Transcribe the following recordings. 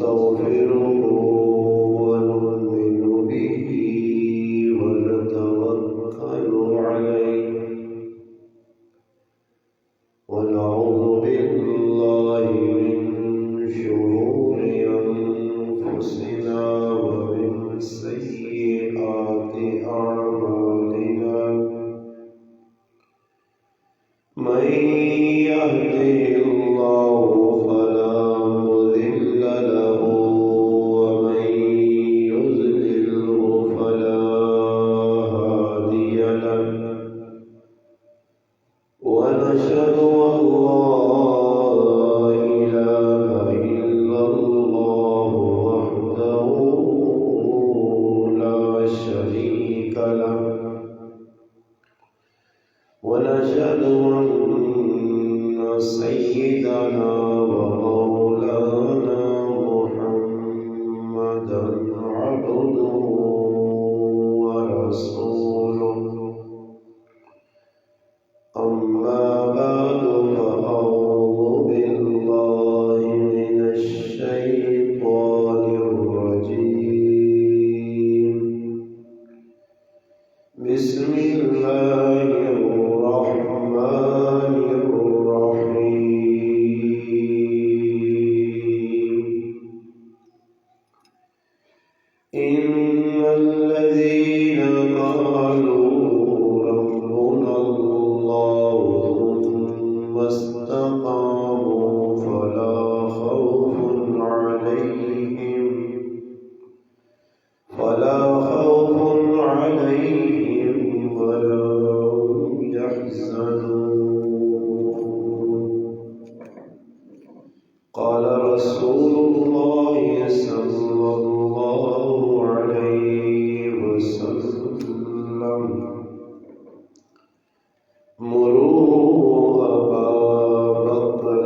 ونستغفره ونؤمن به ونتوكل عليه ونعوذ بالله من شرور أنفسنا ومن سيئات أعمالنا من يهده الله فلا مضل له ومن يضلله فلا هادي له ونشهد أن لا إله إلا الله وحده لا شريك له ونشهد أن سيدنا ومولانا محمدا عبده ورسوله أما بعد فأعوذ بالله من الشيطان الرجيم بسم الله الرحمن الرحيم إن الذين قالوا ربنا الله ثم استقاموا فلا خوف عليهم ولا هم يحزنون قال رسول الله صلى الله عليه وسلم مروا أبا بكر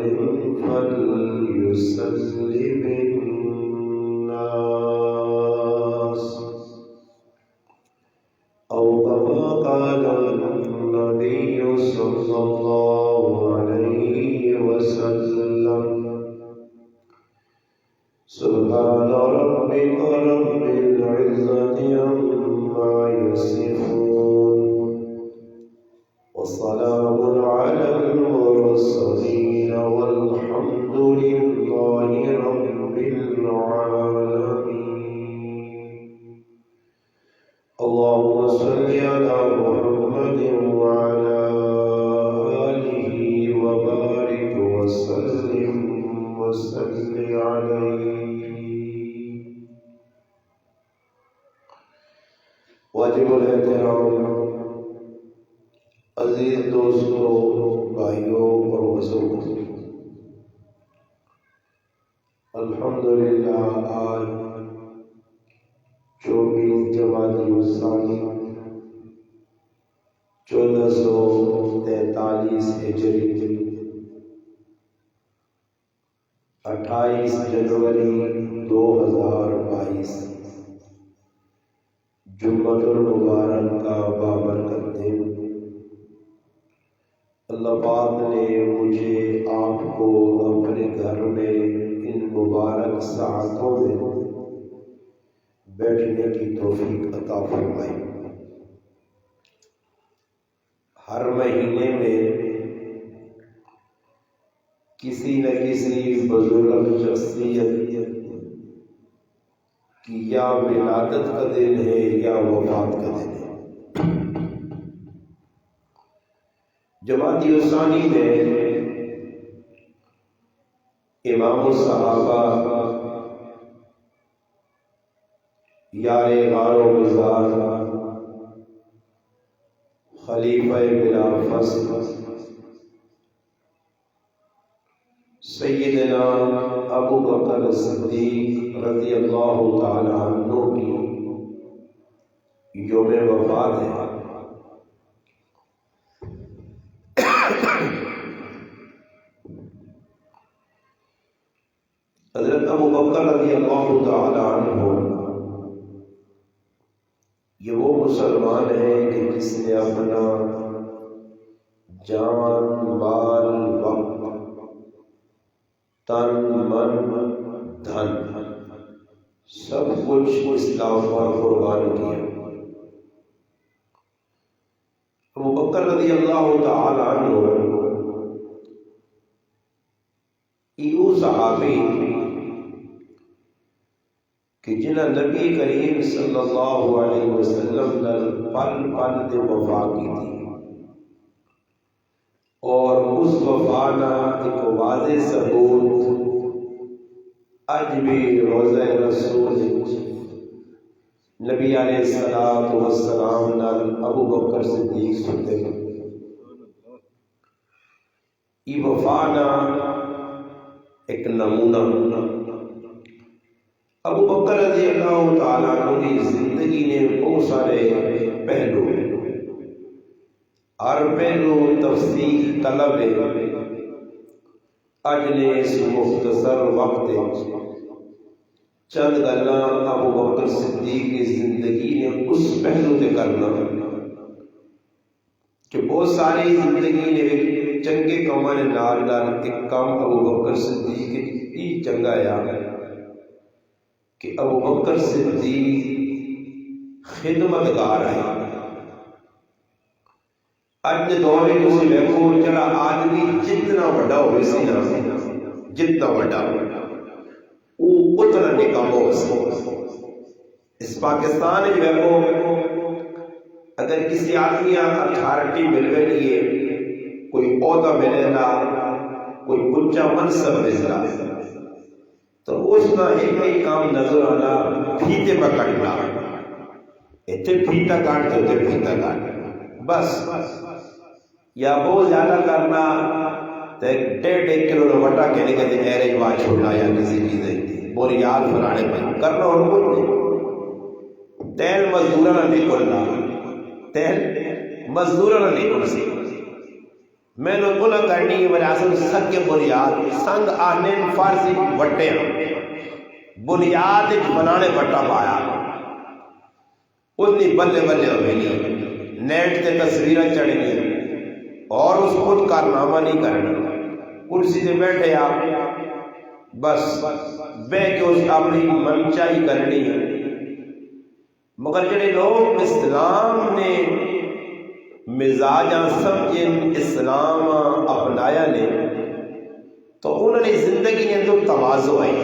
فليصلي بالناس أو كما قال النبي صلى الله عليه وسلم سبحان ربك رب العزة عما يصفون وسلام على المرسلين والحمد لله رب العالمين اللهم صل على محمد وعلى آله وبارك وسلم عليه واجب الاحترام عزیز دوستوں، بھائیوں اور بزرگوں، الحمدللہ آج 24 جمادی الثانی 1443 ہجری 28 جنوری 2022 جمعۃ المبارک کا بابرکت دن اللہ پاک نے مجھے آپ کو اپنے گھر میں ان مبارک ساعتوں میں بیٹھنے کی توفیق عطا فرمائی۔ ہر مہینے میں کسی نہ کسی بزرگ شخصیت کی یا ولادت کا دن ہے یا وفات کا دن ہے۔ جمادی الثانی میں امام الصحابہ، یار غار و گزار، خلیفہ بلا فصل سیدنا ابو بکر صدیق رضی اللہ تعالی عنہ کی یوم وفات ہے۔ حضرت ابو بکر رضی اللہ تعالی عنہ یہ وہ مسلمان ہے کہ جس نے اپنا جان، مال، وقت، تن، من، دھن سب کچھ اسلام پر قربان کیا۔ ابو بکر رضی اللہ تعالی عنہ ایو صحابی کہ جنہاں نبی کریم صلی اللہ علیہ وسلم نے پل پل دے وفا کی تھی، اور اس وفا نا ایک واضح ثبوت اج بھی روزہ رسول نبی علیہ الصلوۃ والسلام نال ابو بکر صدیق سنتے ہیں۔ یہ وفا نا ایک نمونہ ابو بکر رضی اللہ تعالیٰ عنہ کی زندگی نے بہت سارے پہلو، ہر پہلو تفصیل طلب ہے۔ اج نے اس مختصر وقت چند گلاں ابو بکر صدیق کی زندگی نے اس پہلو تے کرنا کہ بہت ساری زندگی نے چنگے کاماں نے نال نال ایک کام ابو بکر صدیق کی چنگا ہے کہ ابو بکر صدیق خدمتگار ہے۔ اج دے دور میں تسی ویکھو جڑا آدمی جتنا بڑا ہوئے سی نا، جتنا بڑا وہ اتنا نکم ہو سی۔ اس پاکستان میں ویکھو اگر کسی آدمی اتھارٹی ملوے لیے، کوئی عہدہ ملے نا، کوئی اونچا منصب ملنا، تو اس کا ایک ہی کام نظر آنا پھیتے پکڑنا، اتنے پھیتا کاٹ تو اتنے پھیتا کاٹ بس، یا بہت زیادہ کرنا تو ڈیڑھ کلو وٹا کہنے کے دن ایرے جوان چھوڑنا یا کسی چیزیں بوریال فلانے پہ کرنا اور کچھ نہیں۔ تیل مزدورہ نہ نکلنا، تیل مزدورہ نہ نکل سی میں نے گناہ کرنی ہے وجہ سے سنگ بنیاد سنگ آنے فارسی وٹے بنیاد بنانے وٹا پایا اتنی بلے بلے ہوئی نیٹ تے تصویریں چڑھنی اور اس خود کارنامہ نہیں کرنا، کرسی سے بیٹھے آپ بس بے کے اس اپنی منچائی کرنی ہے۔ مگر جڑے لوگ اسلام نے مزاجاں سمجھیں، اسلام اپنایا نے، تو انہوں نے زندگی نے تو تواضع آئی،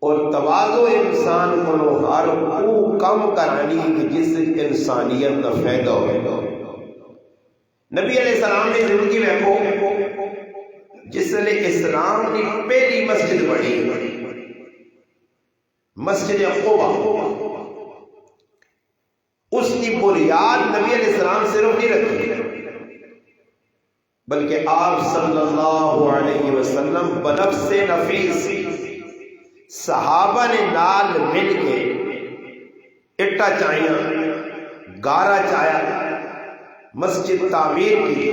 اور تواضع انسان کو ہر وہ کم کرانی کہ جس سے انسانیت کا فائدہ ہوئے۔ نبی علیہ السلام نے زندگی میں کو جس نے اسلام کی پہلی مسجد بڑھی، مسجد قباء، اس کی بنیاد نبی علیہ السلام صرف نہیں رکھی بلکہ آپ صلی اللہ علیہ وسلم بنفس نفیس صحابہ نے نال مل کے اٹا چاہیاں گارا چایا مسجد تعمیر کی،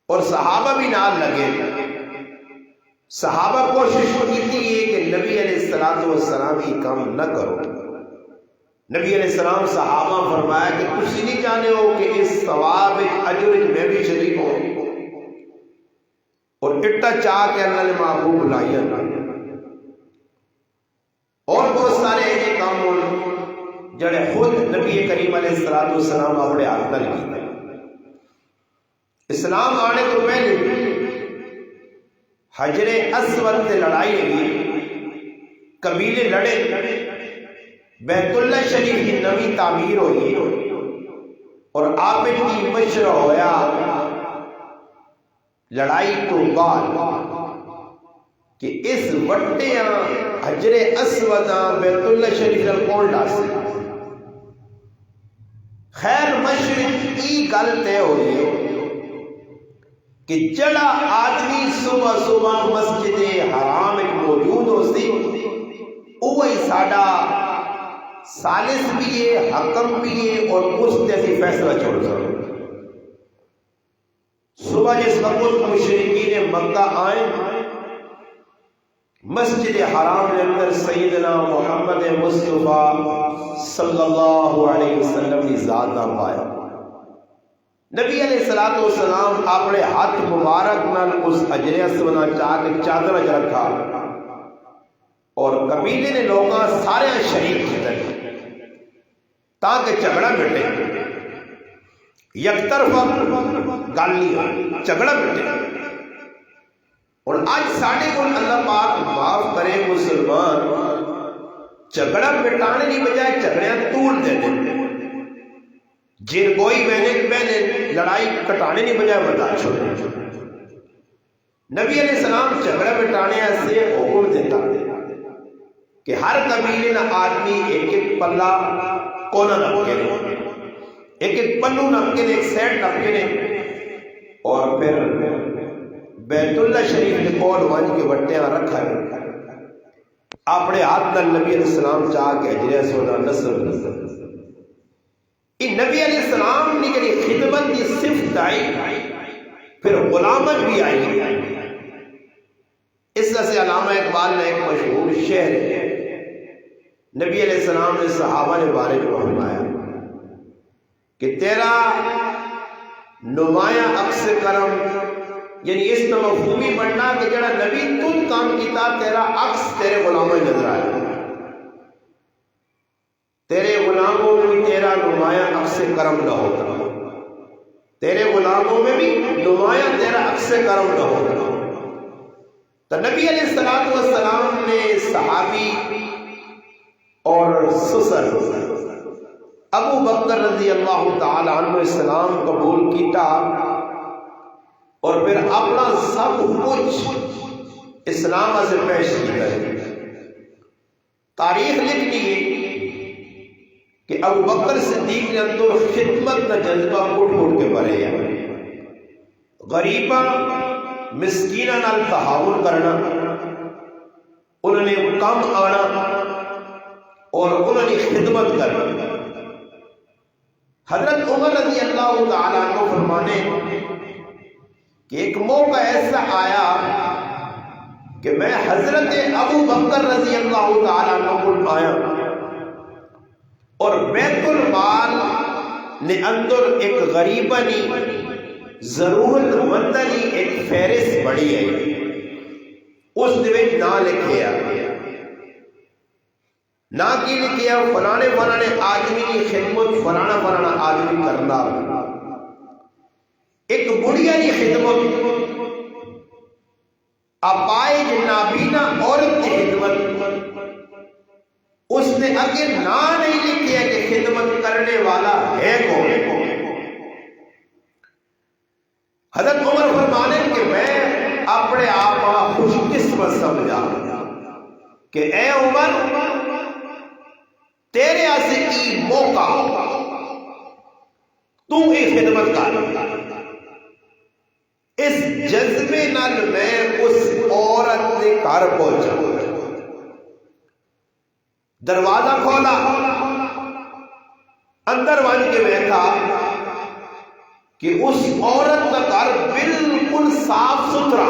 اور صحابہ بھی نال لگے۔ صحابہ کوشش کی تھی کہ نبی علیہ السلام ہی کام نہ کرو۔ نبی علیہ السلام صحابہ فرمایا کہ کچھ نہیں جانے ہو کہ اس ثواب اجر میں بھی شریک ہوں، اور اٹا چاہ کے اللہ نے محبوب بلایا، اور بہت سارے ایسے کام ہوں جڑے خود نبی کریم علیہ السلام اپنے ہاتھ نال کیتے۔ اسلام آنے تو پہلے حجر اسود سے لڑائی ہوئی، قبیلے لڑے، بیت اللہ شریف کی نوی تعمیر ہوئی، اور آپ کی مشورہ ہویا لڑائی تو بعد کہ اس وٹیاں حجر اسود بیت اللہ شریف کا کون ڈاس۔ خیر مشرق کی گل طے ہوئی کہ جڑا آدمی صبح صبح مسجد حرام موجود ہو سی وہی ساڈا ثالث بھی ہے، حکم بھی ہے، اور اس سے فیصلہ چھوڑ سکتے۔ صبح جس وقت مشرکین مکہ آئے، مسجد حرام کے اندر سیدنا محمد مصطفیٰ صلی اللہ علیہ وسلم کی ذات نہ پایا۔ نبی علیہ السلام اپنے ہاتھ مبارک نال اس حجر اسود چاہ کے چادر چ رکھا، اور قبیلے نے لوگ سارے شریک کیتے تاکہ جھگڑا مٹے، یک طرفہ گل نہیں ہوئی، جھگڑا مٹے۔ اور آج ساڈے کول اللہ پاک معاف کرے مسلمان جھگڑا مٹانے کی بجائے جھگڑیاں توڑ دے دیں، جن کوئی بہنے لڑائی کٹانے کی بجائے بتا چھوڑے۔ نبی علیہ السلام جھگڑا مٹانے سے حکم دیتا کہ ہر قبیلے نہ آدمی ایک ایک پلہ کونا نپکے نے، ایک ایک پلو نپکے نے، ایک سیٹ نپکے نے، اور پھر بیت اللہ شریف نے کول وانج کے بٹیاں رکھا ہے اپنے ہاتھ نال نبی علیہ السلام چاہ کے حجر اسود نصر یہ نبی علیہ السلام نے جڑی خدمت کی صفت آئی پھر غلامت بھی آئی۔ اس طرح سے علامہ اقبال نے ایک مشہور شعر ہے، نبی علیہ السلام نے صحابہ نے بارے میں فرمایا کہ تیرا نمایاں عکس کرم، یعنی اس طرح مفہومی بننا کہ جڑا نبی تم کام کیتا تیرا عکس تیرے غلاموں میں نظر آیا، تیرے غلاموں میں بھی تیرا نمایاں عکس کرم نہ ہوگا، تیرے غلاموں میں بھی نمایاں تیرا عکس کرم نہ ہوگا۔ تو نبی علیہ السلام نے صحابی اور سسر ابو بکر رضی اللہ تعالی عنہ اسلام قبول کیتا اور پھر اپنا سب کچھ اسلام سے پیش کیا ہے۔ تاریخ لکھتی ہے کہ ابو بکر صدیق نے اندر خدمت کا جذبہ اٹھ اٹھ کے بھرے ہیں، غریباں مسکیناں نال تعاون کرنا، انہوں نے کم آنا اور انہوں نے خدمت کرنا۔ حضرت عمر رضی اللہ تعالیٰ عنہ فرمانے کہ ایک موقع ایسا آیا کہ میں حضرت ابو بکر رضی اللہ تعالیٰ عنہ کو آیا اور بیت المال نے اندر ایک غریبنی ضرورت مندنی ایک فہرست بڑی ہے، اس دے نہ لکھیا نہ کی لکھیا فلانے فلانے آدمی کی خدمت فلانا فلانا آدمی کرنا، ایک بڑھیا کی خدمت، اپائج نابینا عورت کی خدمت، اس نے اگے نہ نہیں لکھیا کہ خدمت کرنے والا ہے کون۔ حضرت عمر فرمانے کہ میں اپنے آپ خوش قسمت سمجھا کہ اے عمر تیرے آسے کی موقع تو ایک خدمت کر۔ اس جذبے نال میں اس عورت نے گھر پہنچا، دروازہ کھولا، اندر ون کے بیٹھا کہ اس عورت کا گھر بالکل صاف ستھرا،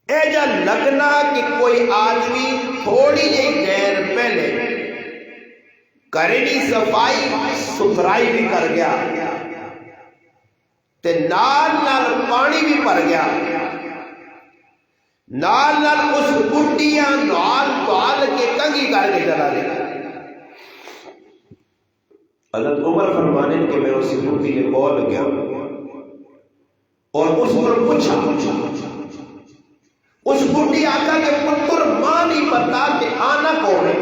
ایجا لگنا کہ کوئی آدمی تھوڑی جی دیر پہلے گھرینی صفائی ستھرائی بھی کر گیا تے نال نال پانی بھی بھر گیا، نال نال اس بڈیاں نال پال کے کنگھی کر کے چلا گیا۔ حضرت عمر فرمانے کہ میں اس بڈی کے کول گیا اور اس پر پوچھا، اس بڈی آتا کہ پتر ماں نہیں پتا کہ آنا کون ہے۔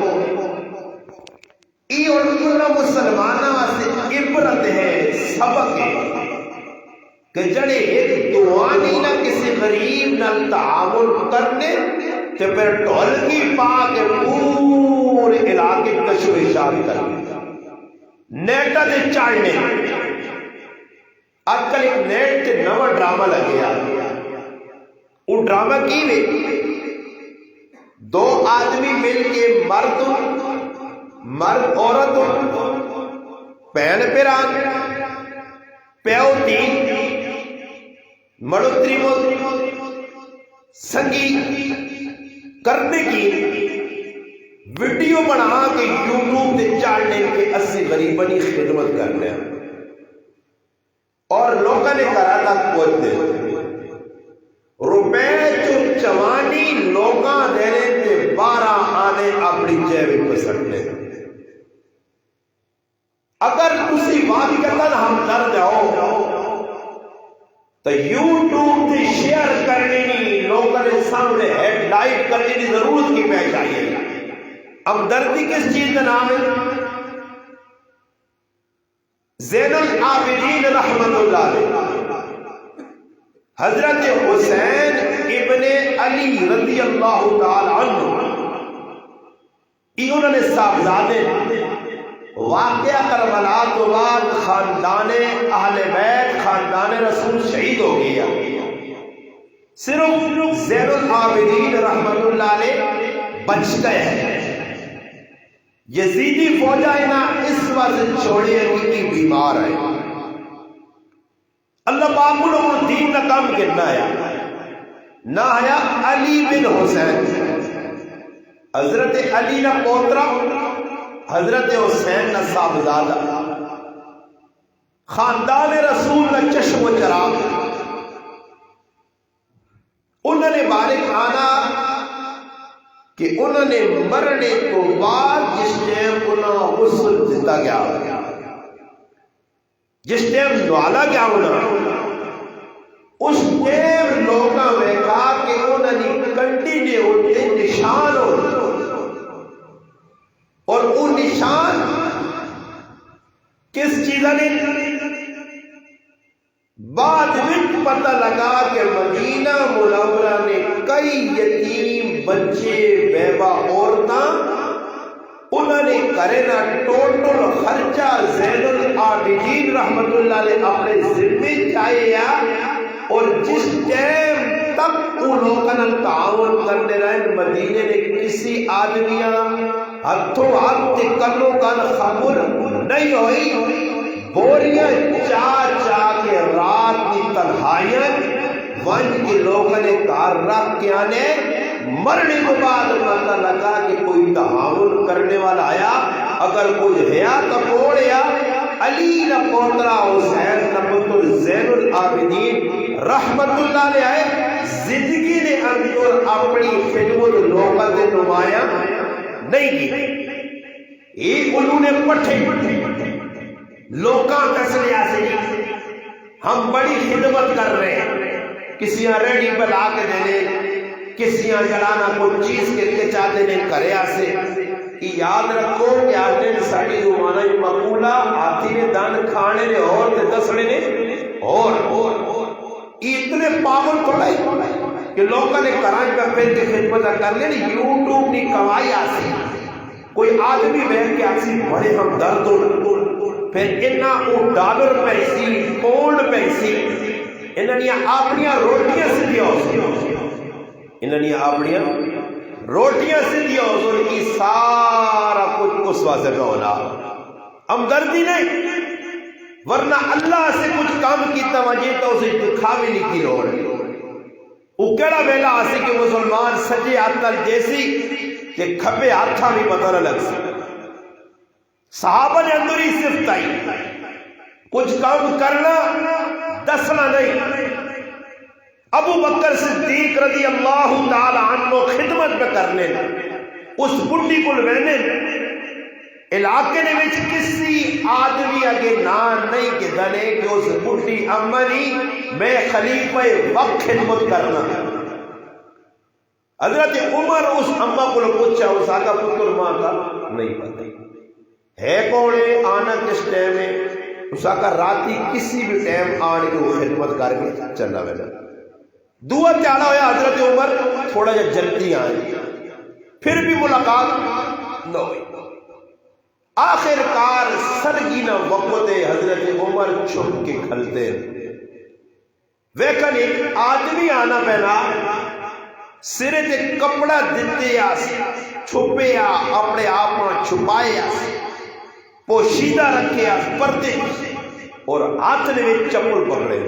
یہ اور مسلمانوں واسطے عبرت ہے، سبق ہے کہ جڑے ایک دعا نہیں نہ کسی غریب نہ تعاون کرنے تے پھر ڈھولکی پا کے پورے علاقے تشویشات کرنے، نیٹا دے چاڑنے۔ آج کل ایک نیٹ تے نواں ڈرامہ لگیا، وہ ڈرامہ کی وے دو آدمی مل کے مرد عورت پہن پیران پیو تین مڑوتری سنگی کرنے کی ویڈیو بنا کے یوٹیوب پہ چاڑنے کے 80 غریبانی خدمت کرنے اور لوگوں نے کرا تھا پہنچتے روپے جو چوانی لوگاں دینے تے 12 آنے اپنی جیوے پسندنے. اگر تسی واقعتاً ہم در جاؤ تو یوٹیوب تے شیئر کرنے نہیں لوگوں نے سامنے ہیڈ لائٹ کرنے کی ضرورت کی پہ چاہیے. ہمدردی کس چیز کا نام ہے؟ زین العابدین رحمت اللہ علیہ حضرت حسین ابن علی رضی اللہ تعالی عنہ انہوں نے صاحبزادے واقعہ کربلا تو بعد خاندان اہل بیت خاندان رسول شہید ہو گیا. صرف زین العابدین رحمت اللہ علیہ بچ گئے ہیں. یزیدی فوجہ انہاں اس وقت چھوڑے کی بیمار ہے. اللہ پاک کو دین کا کام کرنا ہے نہ ہے. علی بن حسین حضرت علی نہ پوترا حضرت حسین نہ صاحبزادہ خاندان رسول نہ چشم و چراغ. انہوں نے بارک آنا کہ انہوں نے مرنے کو بعد جس ٹائم انہوں غسل دیتا گیا جس ٹائم نوالا گیا اس ٹائم لوگوں میں کہا کہ انہوں نے کنڈی نے ہوتے نشان ہو اور وہ نشان کس چیز نے بعد میں پتہ لگا کہ مدینہ منورہ نے کئی یتیم بچے بیوہ عورتاں انہوں نے کرنا ٹوٹل خرچہ زین العابدین رحمت اللہ علیہ اپنے ذمہ چاہیا. اور جس ٹائم تک ان لوگوں نے تعاون کرنے رہے مدینے نے کسی آدمیاں ہاتھوں ہاتھ کنوں کن خبر نہیں ہوئی. بوریاں چاہ کے رات کی تنہائیاں ون کے لوگوں نے کار رکھ کے آنے. مرنے کے بعد پتہ لگا کہ کوئی تعاون کرنے والا آیا. اگر کوئی ہے تو کوڑیا علی نہ پوترا حسین نہ پتر زین العابدین رحمت اللہ علیہ آئے. زندگی نے اندر اپنی خدمت لوگوں سے نمایاں نہیں کی. ایک انہوں نے پٹھے لوکاں کسلیا سے ہم بڑی خدمت کر رہے ہیں. کسیاں ریڈی پہ لا کے دینے کسیاں جلانا کوئی چیز کے چاہتے نے کرے آسے. یاد رکھو کہ آتے ساڑی زمانہ مقولہ آتی نے دان کھانے نے اور دسڑے نے اور اتنے پاگل پڑھائی کہ لوگوں نے کرائیں پہ پھر کے خدمت کر لیں. یوٹیوب نے کمائی آسی کوئی آدمی بیٹھ کے آسی بڑے ہم درد ہو پھر انہاں او ڈالر پیسی پونڈ پیسی انہاں نے اپنیاں روٹیاں سدھیا انہاں نے اپنیاں روٹیاں سدھیا حضور کی سارا کچھ اس واسطے کا ہونا ہمدردی نہیں. ورنہ اللہ سے کچھ کام کیتا وجہ تو اسے دکھاوی نہیں کی لوڑ. وہ کیڑا ویلا آسی کہ مسلمان سجے ہاتھ جیسی کہ کھبے ہاتھاں بھی پتہ نہ لگ سی. صحابہ نے اندر ہی صرف تائی کچھ کام کرنا دسنا نہیں. ابو بکر صدیق رضی اللہ تعالی عنہ خدمت میں کرنے اس بڑھی کو لوینے علاقے نے وچ کسی آدمی اگے نام نہیں کہ دنے کہ اس بڑھی امری میں خلیفہ وقت خدمت کرنا. حضرت عمر اس اماں کو پوچھا اس آقا پتر ماں کا نہیں پتہ ہے کون ہے آنا کس ٹائم ہے. اس آقا راتی کسی بھی ٹائم آنے کے وہ خدمت کر کے چلنا ویلا. دعا چاڑا ہویا حضرت عمر تھوڑا جا جلدی آئے پھر بھی ملاقات نہ ہوئی. آخر کار سرگینا وقت حضرت عمر چھپ کے کھلتے ویکن ایک آدمی آنا پہنا سرے تے کپڑا دیتے آس چھپے آ اپنے آپ چھپائے آس پوشیدہ رکھے آس پردے اور ہاتھ نے بھی چپل پکڑے.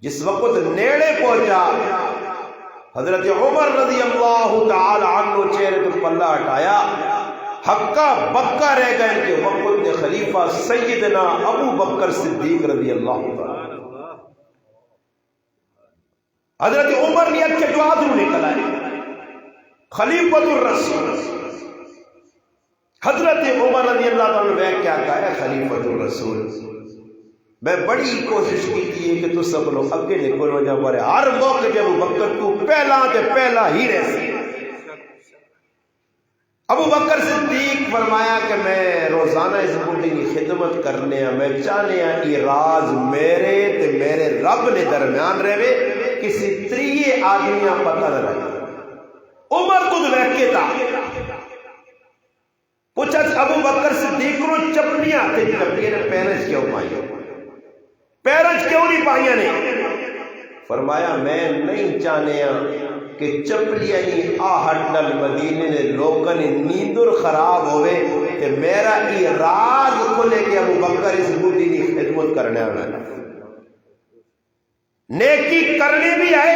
جس وقت نیڑے پہنچا حضرت عمر رضی اللہ تعالی عنہ چہرے تو پلہ ہٹایا ہکا بکا رہ گئے کہ وقت نے خلیفہ سیدنا ابو بکر صدیق رضی اللہ تعالی حضرت عمر نے اچھے جو آدھرو نکل آئے خلیفۃ الرسول. حضرت عمر رضی اللہ عنہ نے کیا کہا ہے خلیفۃ الرسول میں بڑی کوشش کی تھی کہ تو سب لوگ اگے نکل ہو جاؤ پر ہر موقع جب ابوبکر تو پہلا تے پہلا ہی رہے. ابو بکر صدیق فرمایا کہ میں روزانہ اس بڈی کی خدمت کرنے میں چاہنے یہ راز میرے تے میرے رب نے درمیان رہے کسی تریے آدمیاں پتہ نہ رہے. عمر خود ویکھے تھا پوچھا ابو بکر صدیق کو چپلیاں تے چپلیاں نے پیرج کیوں پائی پیرج کیوں نہیں پائیاں نے؟ فرمایا میں نہیں چاہنے کہ چپلیاں ہی آہٹ نل مدینے نے لوگوں نے نیندر خراب ہوئے کہ میرا یہ راز کھلے کہ ابو بکر اس بوٹی کی خدمت کرنے آنا نیکی کرنے بھی آئے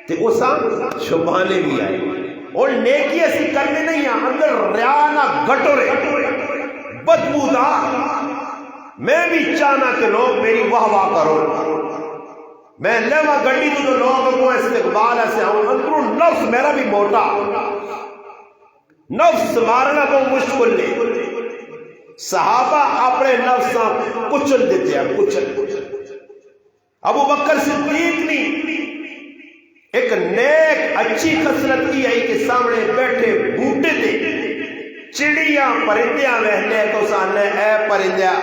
تے اساں چھپانے بھی آئے اور نیکی ایسی کرنے نہیں ہیں اندر ریانہ گٹورے بدبودار. میں بھی چاہنا کہ لوگ میری واہ واہ کرو میں لیوا گڈی تو لوگ کو استقبال ایسے آؤں اندروں نفس میرا بھی موٹا نفس مارنا کو مشکل نہیں. صحابہ اپنے نفس کچل دیتے ہیں کچل. ابو بکر صدیق نے ایک نیک اچھی خصلت کی ہے کہ سامنے بیٹھے بوٹے تھے چڑیاں پرندیاں رہنے تو سامنے اے پرندیاں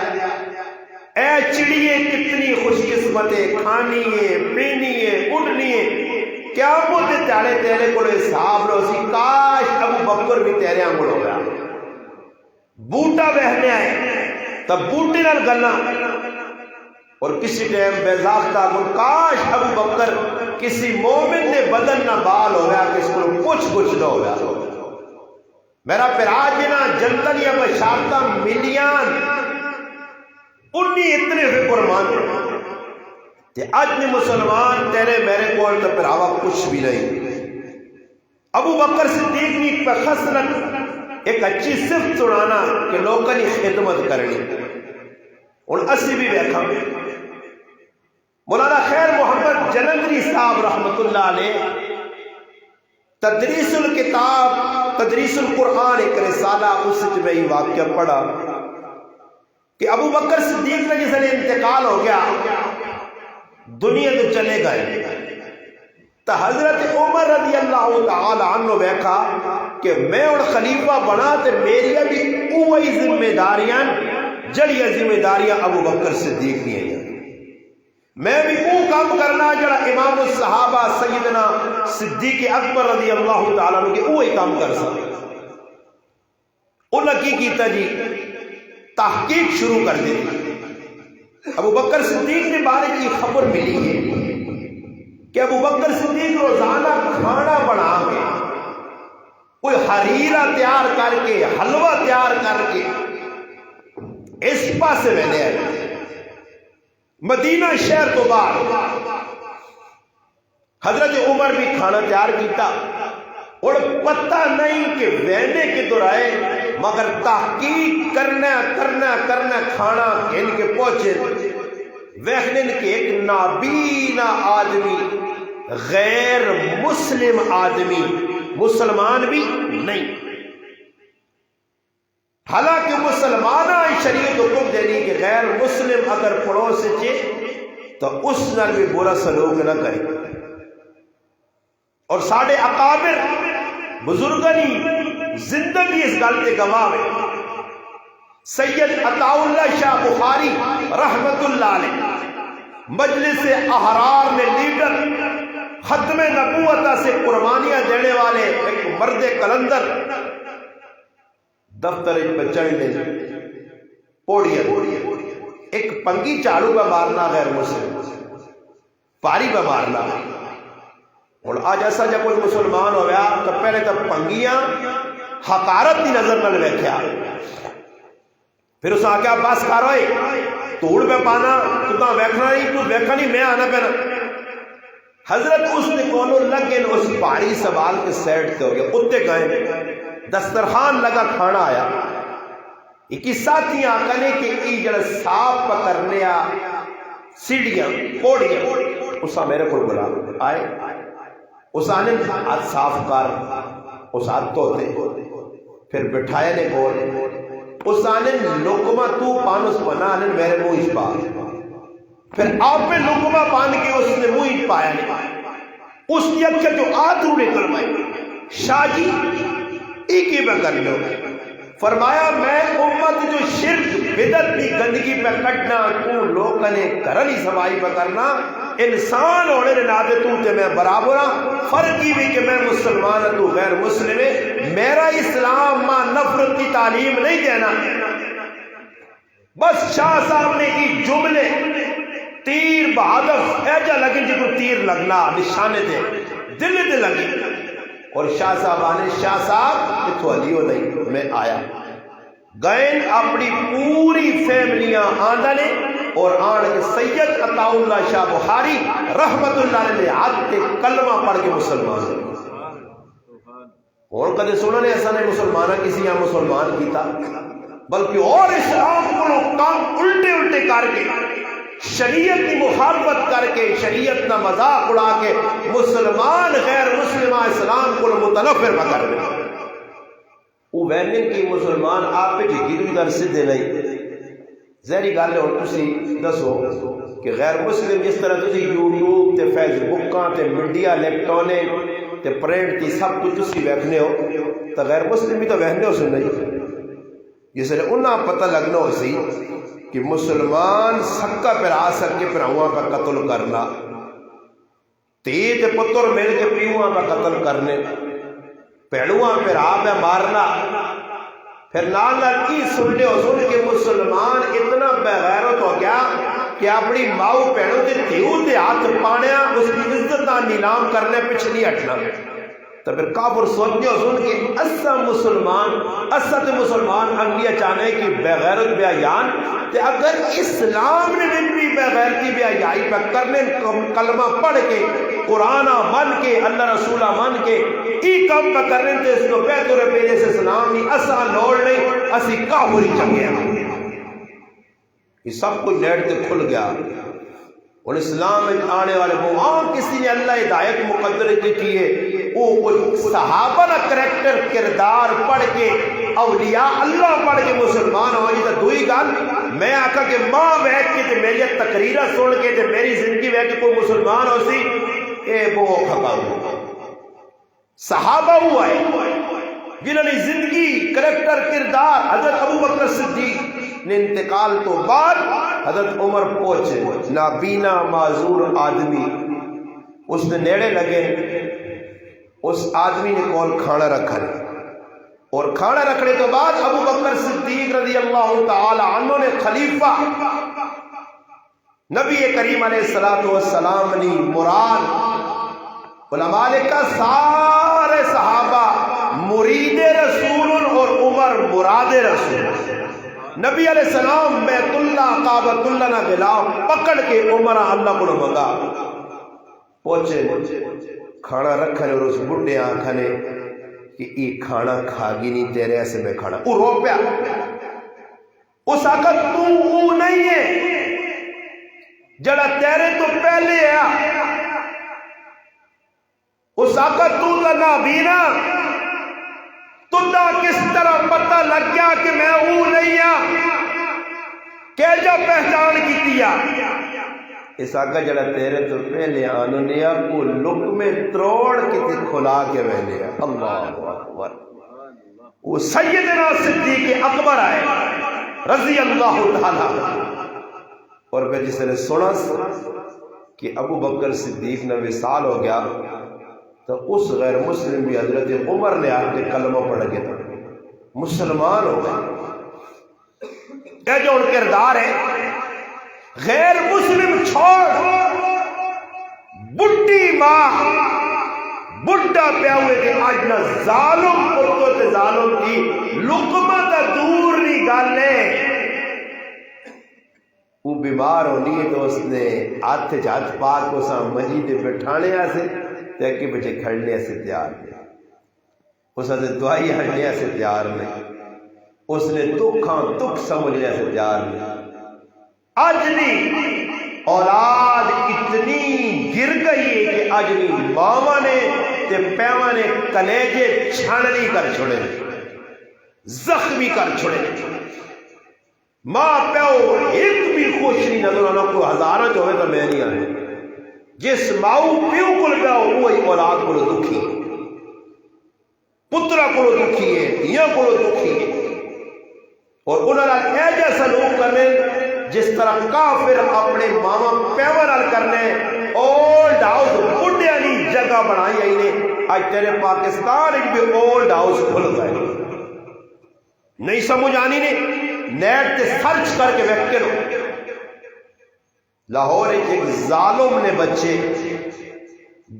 اے چڑیے کتنی خوش قسمتیں کھانی ہے پینی ہے اڑنی ہے کیا مجھے تیرے تیرے کو حساب لو سی کاش ابو بکر بھی تیرے آنگل ہو گیا بوٹا بہنے آئے تب بوٹے نال گلنا اور کسی ٹائم بیزاختہ کو کاش ابو بکر کسی مومن نے بدن نہ بال ہو گیا کس کو کچھ نہ ہو گیا. میرا پراجنا جنتن یا بشارتہ ملیان انہی اتنے سے قربان کہ آج نے مسلمان تیرے میرے کول تو پھراوا کچھ بھی نہیں. ابو بکر صدیق نے خصلت ایک اچھی صفت سنانا کہ لوگوں کی خدمت کرنی. اور اسی بھی بیٹھا مولانا خیر محمد جلندری صاحب رحمت اللہ علیہ تدریس الکتاب تدریس القرآن ایک رسالہ اس سے میں یہ واقعہ پڑھا کہ ابو بکر صدیق نے جس نے انتقال ہو گیا دنیا تو چلے گئے تو حضرت عمر رضی اللہ تعالی عنہ بیٹھا کہ میں اور خلیفہ بنا تو میری بھی وہی ذمہ داریاں جڑی ذمہ داریاں ابو بکر صدیق نے ہیں میں بھی وہ کام کرنا جڑا امام الصحابہ سیدنا صدیق اکبر رضی اللہ تعالیٰ عنہ کے وہی کام کر سکتا. انہوں نے کیتا جی تحقیق شروع کر دی. ابو بکر صدیق کے بارے کی خبر ملی ہے کہ ابو بکر صدیق روزانہ کھانا بنا کے کوئی حریرہ تیار کر کے حلوہ تیار کر کے اس پاسے میں نے آئے مدینہ شہر تو باہر حضرت عمر بھی کھانا تیار کیتا اور پتہ نہیں کہ وینے کے دور آئے مگر تحقیق کرنا کھانا ان کے پہنچے ویخنن کے ایک نابینا آدمی غیر مسلم آدمی مسلمان بھی نہیں حالانکہ مسلمانہ شریعت حکم دینی کہ غیر مسلم اگر پڑوس سے تو اس نال بھی برا سلوک نہ کرے. اور ساڑھے اکابر بزرگنی زندگی اس گل تے گواہ ہے. سید عطا اللہ شاہ بخاری رحمت اللہ علیہ مجلس احرار میں لیڈر ختم نبوت سے قربانیاں دینے والے ایک مرد کلندر دفتر پہ چڑھنے پوڑیا ایک پنگی چاڑو پہ مارنا غیر مسلم پاری پہ مارنا. اور آج ایسا جب کوئی مسلمان ہو گیا تو پہلے تو پنگیاں حقارت کی نظر نہ ویکھیا پھر اس آکیا بس کر ہوئے توڑ پہ پانا تو ویکھنا نہیں تو ویکھا نہیں میں آنا پینا. حضرت اس نے کونوں لگے اس پہاڑی سوال کے سیٹ تے ہو گیا اتے گئے دسترخوان لگا کھانا آیا ایک ساتھی آکنے کہ ای جڑا صاف پکرنے سیڑھیاں پوڑیاں اسا میرے کو بلا آئے اس آنے ہاتھ صاف کر، اس ہاتھ دھوتے، پھر بٹھائے نے کول اس آنے لقمہ تو پانس بنا آنے میرے منہ اس پا، پھر آپ پہ لقمہ پان کے اس نے منہ اس پایا نہیں، اس کی اکھے جو آدھو نکل پائے شاہ جی ایک ہی میں کر لو، فرمایا میں امت جو شرک بدعت کی گندگی پہ کٹنا تو لوگ نے کرنی سوائی پہ کرنا انسان ہونے نے نادے تو تے میں برابر ہاں، فرق کی بھی کہ میں مسلمان ہوں تو غیر مسلم ہے، میرا اسلام ماں نفرت کی تعلیم نہیں دینا۔ بس شاہ صاحب نے کی جملے تیر بہادر ایجا لگن جی کو تیر لگنا نشانے دے دل دے لگی، اور شاہ صاحب آنے شاہ صاحب اتو علیو نہیں میں آیا گئن اپنی پوری فیملیاں آندھنے اور آن کے سید عطا اللہ شاہ بخاری رحمت اللہ نے ہاتھ کے کلمہ پڑھ کے مسلمان اور کدے سننا نے ایسا نہیں مسلمانہ کسی یہاں مسلمان کیتا، بلکہ اور اسلام کو کام الٹے الٹے کر کے شریعت کی مخالفت کر کے شریعت کا مذاق اڑا کے مسلمان غیر مسلمہ اسلام کو متنفر کر دے، وہ وینن کی مسلمان آپ پہ جگی دوی در سدھے نہیں ظاہری گل ہے۔ اور تسی دسو کہ غیر مسلم جس طرح تسی یوٹیوب تے فیس بکاں تے میڈیا الیکٹرانک تے پرنٹ کی سب کچھ تسی ویکھنے ہو تو غیر مسلم بھی تو ویکھنے ہو سن نہیں، جس لئے انہاں پتہ لگنا ہو سی کہ مسلمان سکا پر آ سکے پر ہوا کا قتل کرنا، تیت پتر مل کے پیوہاں کا قتل کرنے، پیڑوہاں پر آب ہے مارنا، پھر نانا کی سننے ہو سن کے مسلمان اتنا بغیرت ہو گیا کہ اپنی ماؤ پیڑوں کے تیو دے ہاتھ پانیا اس کی عزت نیلام کرنے پچھ نہیں ہٹنا، تو پھر کافر سوچنے ہو سن کہ اسا مسلمان انگلیاں چاہنے کی بغیرت بے حیان، تے اگر اسلام نے بھی بغیرتی بے حیائی پہ کرنے کلمہ پڑھ کے قرآن من کے اللہ رسولہ من کے ای کام پہ کرنے تے اس کو بہتر پیلے سے اسلام نہیں اسا لوڑ نہیں اسی کافری چنگے ہیں، یہ سب کچھ نیٹ تے کھل گیا۔ اور اسلام میں آنے والے وہ عام کسی نے اللہ ہدایت مقدر کی کیے وہ کچھ صحابہ نہ کریکٹر کردار پڑھ کے اولیاء اللہ پڑھ کے مسلمان ہوئی تو دوئی گل میں آکھا کہ ماں بیٹھ کے تے میری تقریرہ سن کے تے میری زندگی بیٹھ کے کوئی مسلمان ہو سی اے وہ خطا صحابہ ہوا ہے جنہوں نے زندگی کریکٹر کردار حضرت ابو بکر صدیق نے انتقال تو بعد حضرت عمر پہنچے نابینا معذور آدمی اس نے نیڑے لگے اس آدمی نے کون کھانا رکھا اور کھانا رکھنے تو بعد ابو بکر صدیق رضی اللہ تعالی عنہ نے خلیفہ نبی کریم علیہ السلام نے مراد علماء کا سارے صحابہ مرید رسول اور عمر مراد رسول، نبی علیہ السلام بیت اللہ کعبۃ اللہ نہ غلاف پکڑ کے عمر اللہ کو منگا پہنچے کھانا رکھنے اور اس بڈھے آنکھنے کہ یہ کھانا کھاگی نہیں تیرے ایسے میں کھانا وہ رو پیا اس آقا تو نہیں ہے جڑا تیرے تو پہلے ہے اس آقا تو نابینا تو کس طرح پتہ لگ گیا کہ میں وہ نہیں ہاں کہ جو پہچان کی دیا اس آقا جڑا تیرے تو پہلے آنو نیا کو لقمے تروڑ کے تے کھلا کے ویلے اللہ اکبر وہ سیدنا صدیق اکبر آئے رضی اللہ تعالی اور پھر جس نے سنا کہ ابو بکر صدیق نے وصال ہو گیا تو اس غیر مسلم بھی حضرت عمر نے آ کے کلمہ پڑھ کے مسلمان ہو گئے۔ یہ جو ان کردار ہے غیر مسلم چھوڑ بڈھی ماں بڈھا پیا ہوئے کہ آج نہ ظالم پتو تے ظالم کی لقمہ تا دور نہیں گالے وہ بیمار ہونی ہے تو اس نے ہاتھ ہاتھ پاک کو سا مجید بٹھانے سے کہ بچے کھڑنے سے تیار نہیں، اس نے دعائی ہڑنے سے تیار نہیں، اس نے دکھاں دکھ سمجھنے سے تیار نہیں۔ آج نہیں اولاد اتنی گر گئی ہے کہ اجنی ماما نے تے پیوا نے کلیجے چھاننی کر چھوڑے، زخمی کر چھوڑے. ماں پیو ایک بھی خوش نہیں نظر آنا، کوئی ہزارہ جو ہوئے تو میں نہیں آئے. جس ماؤ پیو کل پیو وہی اولاد کو دکھی ہے، پترا کو دکھی ہے، دھیاں کو دکھی ہے. اور انہوں نے ایجا سلوک کرنے جس طرح کافر اپنے ماما پیو نال کرنے. اولڈ ہاؤس بڑھیا نہیں جگہ بنائی آئی نے. آج تیرے پاکستان ایک بھی اولڈ ہاؤس کھل گئے، نہیں سمجھ آنی نے نیٹ تے سرچ کر کے ویک کرو. لاہور ایک ظالم نے بچے،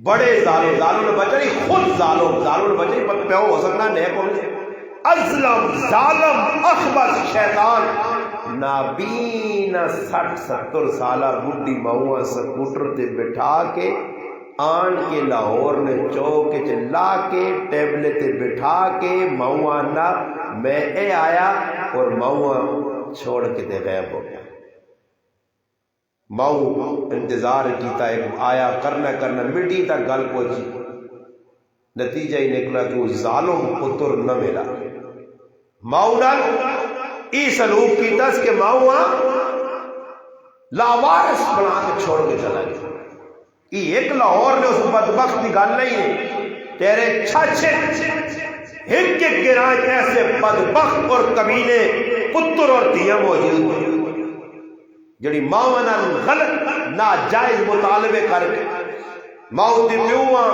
بڑے ظالم نے بچے نہیں، خود ظالم نے بچے نہیں، پیو ہو سکنا نیک ہو. ازلم ظالم اخبث شیطان نابینا 60-70 سالہ بڈھی ماؤں سکوٹر تے بٹھا کے آن کے لاہور نے چوک لا کے ٹیبلے تے بٹھا کے ماؤں نہ میں اے آیا اور ماؤں چھوڑ کے تے غائب ہو گیا. ماؤں انتظار کیتا ہے آیا کرنا مٹی تک گل پہنچی. نتیجہ ہی نکلا کہ وہ ظالم پتر نہ ملا. ماؤں نال ای سلوک کیتا اس کے ماؤں لاوارث بنا کے چھوڑ کے چلا گیا. ایک لاہور نے اس بدبخت کی گل نہیں ہے، تیرے چھاچے ایک گراج ایسے بدبخت اور کمینے پتر اور دھیاں موجود ہیں جڑی ماں نال غلط ناجائز مطالبے کر کے ماؤں دی پیواں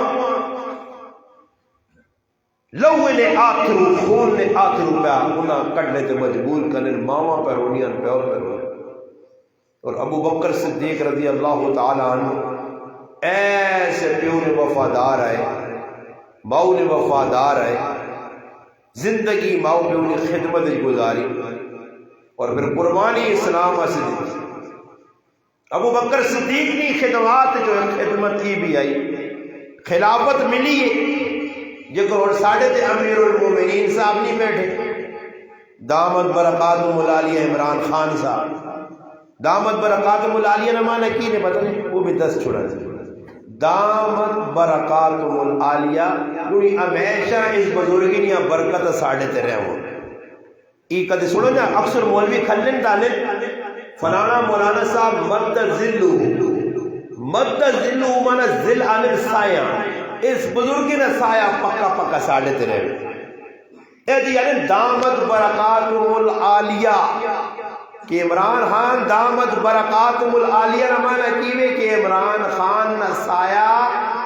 لوے نے آتھرو خون نے آتھرو پیا انہاں کڈنے تے مجبور کرنے ماواں پہ رونیاں پیو پہ رونیاں. اور ابو بکر صدیق رضی اللہ تعالی عنہ ایسے پیو نے وفادار آئے، ماؤں نے وفادار آئے، زندگی ماؤں پیو نے خدمت گزاری اور پھر قربانی اسلام سے دی. ابو بکر صدیق کی خدمات جو خدمت کی بھی آئی، خلافت ملی ہے. جگر اور ساڑھے تے امیر المومنین صاحب نہیں بیٹھے، دامت برکاتہم العالیہ عمران خان صاحب. دامت برکاتہم العالیہ نمانا کی نے پتہ نہیں، وہ بھی 10 چھوڑا ہے. دامت برکاتہم العالیہ کیونکہ ہمیشہ اس بزرگی نیا برکت ساڑھے تے رہے ہوں. ای کدے سنو جا اکثر مولوی کھلن دالن فلانا مولانا صاحب مد ذلو مانا ذل عن سایہ، اس بزرگی نے سایہ پکا ساڑھے تے رہے. اے دی یعنی دامت برکاتہم العالیہ کہ عمران خان دامت برکاتہم العالیہ نمانا کیوے کہ عمران خان نہ سایہ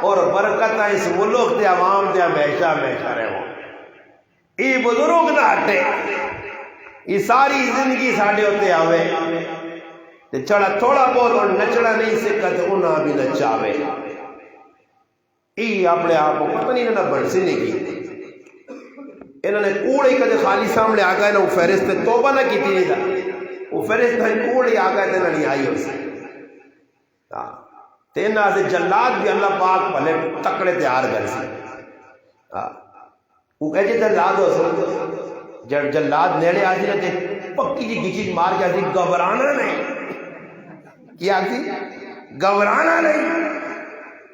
اور برکت اس ملک دے عوام دے ہمیشہ رہے ہوں. ای بزرگ نہ ہٹے، ای ساری زندگی ساڑھے ہوتے آوے تے چڑھا تھوڑا بہت اور نچڑا نہیں سکتا تے انہاں بھی نچاوے. ای اپنے آپ کو پتہ نہیں انہاں بڑھ سے نہیں کی، انہوں نے کوڑے کدے خالی سامنے آ گئے نا وہ فہرست توبہ نہ کی نہیں تھا، وہ فہرست کوڑے آ گئے تھے نہ نہیں آئی ہو سے. تینا سے جلاد بھی اللہ پاک پہلے تکڑے تیار کر سے. وہ کہتے جلاد ہو سکتے جب جلاد نیڑے آ جی تے پکی جی گیچی مار کے آتی گھبرانا نہیں. کیا تھی گھبرانا نہیں،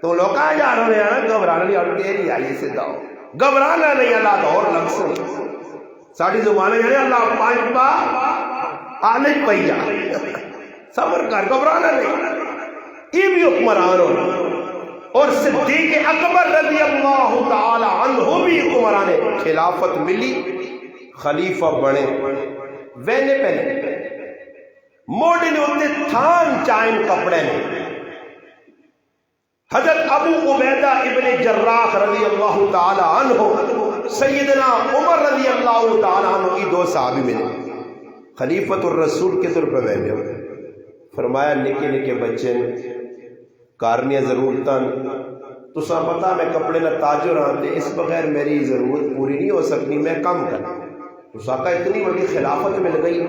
تو لوگ کہاں جا رہے ہیں نا گھبرانا نہیں، اور تیری آئیے سے داؤ گھبرانا نہیں. اللہ تو اور لگ سن ساڑھی زبانیں یعنی اللہ 5 پا آنے پہی جا صبر کر گھبرانا نہیں. یہ بھی حکمران ہو. اور صدیق اکبر رضی اللہ تعالی عنہ بھی حکمران ہے. خلافت ملی، خلیفہ بنے، وینے پہنے موڑے نے ہوتے تھان چائن کپڑے نے. حضرت ابو عبیدہ ابن جراح رضی اللہ تعالی عنہ، سیدنا عمر رضی اللہ تعالی عنہ کی 2 صحابی ملے، خلیفۃ الرسول کے طور پہ بیٹھے ہوئے. فرمایا نکے بچے کارنیاں ضرورتاں تو سا پتا میں کپڑے نہ تاجر آتے، اس بغیر میری ضرورت پوری نہیں ہو سکتی، میں کم کر. تو ساکہ اتنی بڑی خلافت مل گئی.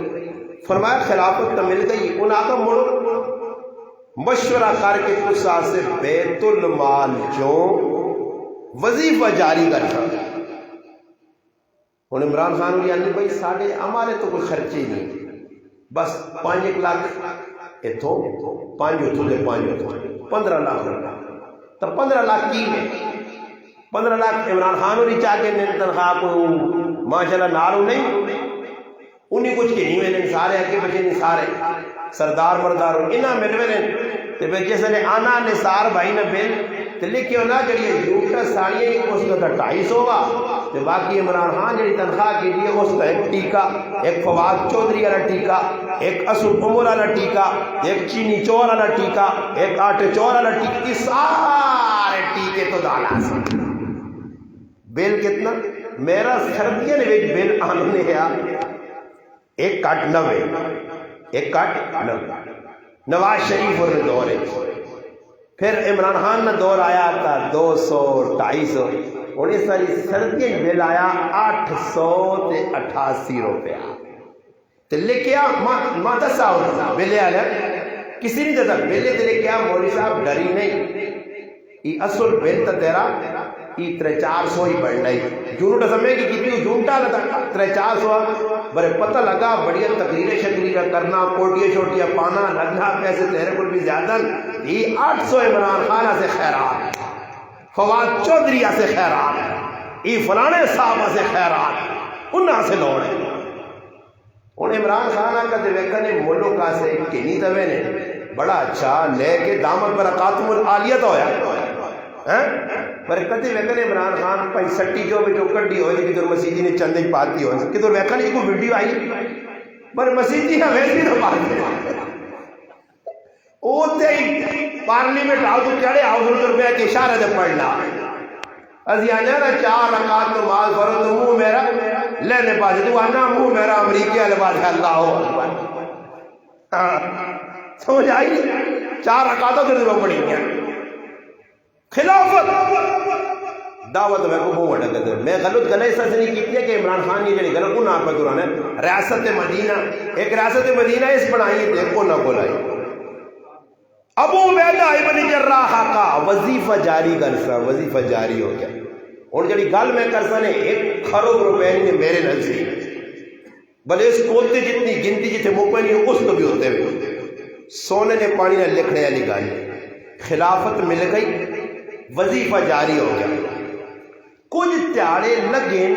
فرمایا خلافت تو مل گئی، ان آقا مڑو مشورہ کر کے تسا سے بیت المال جو وظیفہ جاری کر سکتا. انہیں عمران خان بھی آنے بھائی ساڑھے ہمارے تو کوئی خرچے ہی نہیں، بس 5 لاکھ اتوں 5 اتوں دے 5 اتوں 15 لاکھ روپے. تو 15 لاکھ کی میں 15 لاکھ عمران خان ہوئی چاہ کے تنخواہ کو ماشاءاللہ نارو نہیں انہیں کچھ کہ نہیں میں سارے اکے بچے نہیں سارے سردار مردار انہاں ملوے نے تے بے جس نے آنا نثار بھائی نے بل تے لکھیو نا جڑی جھوٹا ساڑیاں اس کا 250 گا تے باقی عمران خان جڑی تنخواہ کی دی اس کا ایک ٹیکا ایک فواد چودھری والا ٹیکا ایک اسد عمر والا ٹیکا ایک چینی چور والا ٹیکا ایک آٹے چور والا ٹیکا یہ سارے ٹیکے تو دالا سے بل کتنا میرا سردیاں نے بل آنے ہے 1 کٹ 90 1 کٹ 90 نواز شریف اور دور ہے پھر عمران خان نے دور آیا تھا 200 250 انہیں ساری سردیاں بل آیا 888 روپیہ تو لے کیا ماں دسا ہوتا بلے آلے کسی نہیں دسا بلے تے لے کیا مولوی صاحب ڈری نہیں یہ اصل بل تا تیرا یہ 300-400 ہی بڑھنا ہی جنوٹا سمجھے کہ کتنی جھوٹا لگا 300-400 برے پتہ لگا بڑھیا تقریریں شکریریں کرنا کوٹیاں شوٹیاں پانا لگنا پیسے تیرے کو بھی زیادہ یہ 800 عمران خانہ سے خیرات فواد چودھری سے خیرات یہ فلانے صاحبہ سے خیرات انہاں سے لوڑے انہیں عمران خانہ کا دیکھنے ملک کا سے کنی دوے نے بڑا اچھا لے کے دامن پر قاتم العالیت ہویا پر کدے ویکھنے عمران خان پائی سٹی جو کڈی ہوئی کہ کدھر مسیجی نے چندے پاتی ہوئی کدھر ویکھنے کوئی ویڈیو آئی پر مسیجی ہاں ویسی تو پاتی اوتے ہی پارلیمنٹ آؤ تو چڑھے آؤ روپے کے اشارہ دے پڑھنا ازی آنے نا 4 رکعت نماز پڑھو تو منہ میرا لینے پاس تو آنا منہ میرا امریکی والے پاس اللہ ہو سمجھ آئی 4 رکعتوں کے دنوں پڑھی گیا خلافت دعوت میں کو منہ وڈا کر میں غلط گلے اس سے نہیں کی کہ عمران خان یہ جڑی غلط کو نہ پر قرآن ہے ریاست مدینہ ایک ریاست مدینہ اس بنائی دیکھو نہ بولائی ابو عبیدہ ابن جراح کا وظیفہ جاری کرسا وظیفہ جاری ہو گیا اور جڑی گل میں کرسا نے 1 کروڑ روپے نے میرے نزدیک بلے اس کوتے جتنی گنتی جتنے موقع نہیں اس تو بھی ہوتے ہوئے سونے نے پانی نے لکھنے والی گل خلافت مل گئی وظیفہ جاری ہو گیا کچھ تیاڑے لگے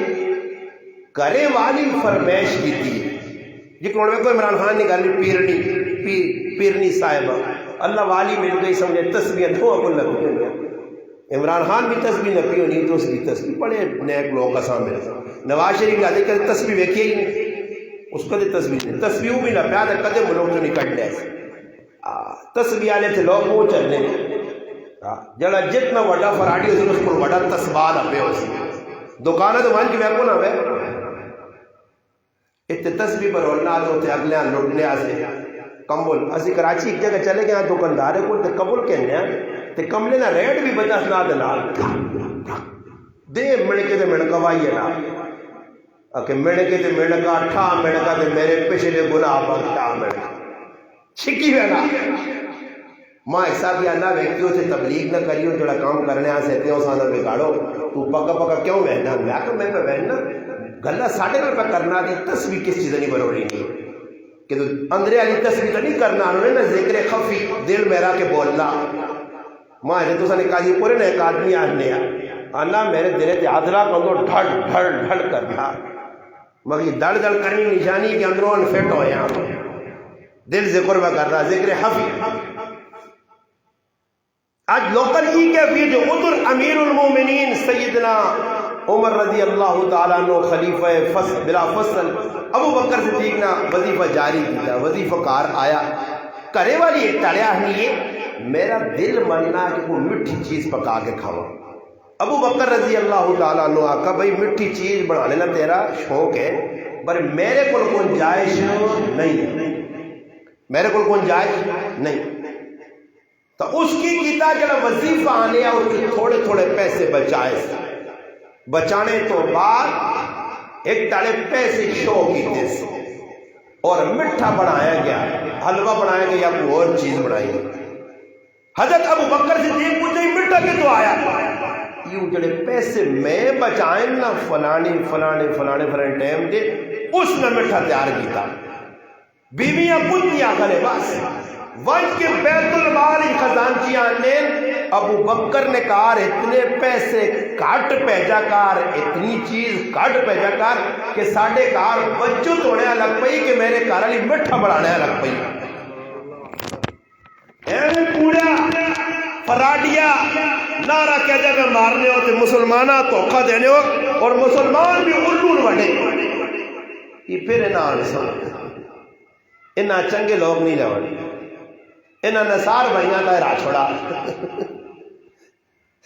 کرے والی فرمائش کی تھی جی کون میں کوئی عمران خان نے گل پیرنی صاحبہ اللہ والی مل گئی سمجھے تسبیح دو کو لگ گیا عمران خان بھی تسبیح نہ پیو نہیں تو اس کی تسبیح بڑے نیک لوگوں کا سامنے نواز شریف کا دیکھ تسبیح ویکھی ہی نہیں اس کا تسبیح نہیں تسبیح بھی نہ پیاد کدے ملوک تو نکل لے تسبیح والے تھے لوگ وہ چلنے جڑا جتنا وڈا فراڈی ہوتی اس کو وڈا تسبیح نہ پہ اس دکانہ تو مان کی میں کو نہ ہوئے اتنے تسبیح پر رولنا تو تے اگلے لٹنے آسے کمبل اسی کراچی ایک جگہ چلے گئے دکاندارے کو تے قبول کہنے ہیں تے کملے نہ ریٹ بھی بتا سنا دے نال دے منکے تے منکا وائی ہے نا کہ منکے تے منکا ٹھا منکا تے میرے پچھلے گناہ پر ٹھا منکا چھکی ہوئے نا ماں ایسا بھی آنا ویکتیوں سے تبلیغ نہ کریو جڑا کام کرنے آ سکتے ہو سانا بگاڑو تو پکا پکا کیوں بہنا میں کہ میں پہ بہنا گلہ ساڑھے پر پہ کرنا دی تصویر کس چیز نہیں بروڑی نہیں کہ تو اندرے علی تصویر تو نہیں کرنا انہوں نے نا ذکر خفی دل میرا کے بولنا ماں ہے تو سانے کہا یہ پورے نا ایک آدمی آنے آنا میرے دلے تے حضرہ کندو ڈھڑ ڈھڑ ڈھڑ کرنا مگر یہ دڑ دڑ کرنی نشانی کہ اندروں انفیٹ ہو یہاں دل ذکر میں کر رہا ذکر خفی آج لوکل ای کیفیت جو ادھر امیر المومنین سیدنا عمر رضی اللہ تعالیٰ عنہ خلیفہ فصل بلا فصل ابو بکر صدیق نا وظیفہ جاری کیا وظیفہ کار آیا کرے والی ایک ٹڑیا نہیں ہے میرا دل مننا کہ کوئی مٹھی چیز پکا کے کھاوا ابو بکر رضی اللہ تعالیٰ عنہ آقا بھئی مٹھی چیز بنا لینا تیرا شوق ہے پر میرے کو گنجائش نہیں میرے کو گنجائش نہیں تو اس کی کیتا جڑا وظیفہ آنے اور تھوڑے تھوڑے پیسے بچائے بچانے تو بعد ایک ٹالے پیسے شو کیتے سے اور مٹھا بنایا گیا حلوہ بنایا گیا یا کوئی اور چیز بنائی حضرت ابو بکر صدیق پوچھے مٹھا کے تو آیا یوں جڑے پیسے میں بچائیں نا فلانے ٹائم دے اس نے مٹھا تیار کیتا بیویاں پوچھتیاں کرے بس وج کے بیت المال خزانچیاں نے ابو بکر نے کہا اتنے پیسے کٹ بھیجا کر، اتنی چیز کٹ بھیجا کر کہ ساڈے گھر بچت ہونے لگ پئی کہ میرے گھر والی میٹھا بنانے لگ پئی، ایویں کوڑیا فراڈیا نعرہ کہہ جگہ مارنے ہو تو مسلمانہ دھوکھا دینے ہو اور مسلمان بھی الو وڈے، یہ پھر انہاں چنگے لوگ نہیں لوگ، انہاں نثار بھائیاں کا راہ چھوڑا،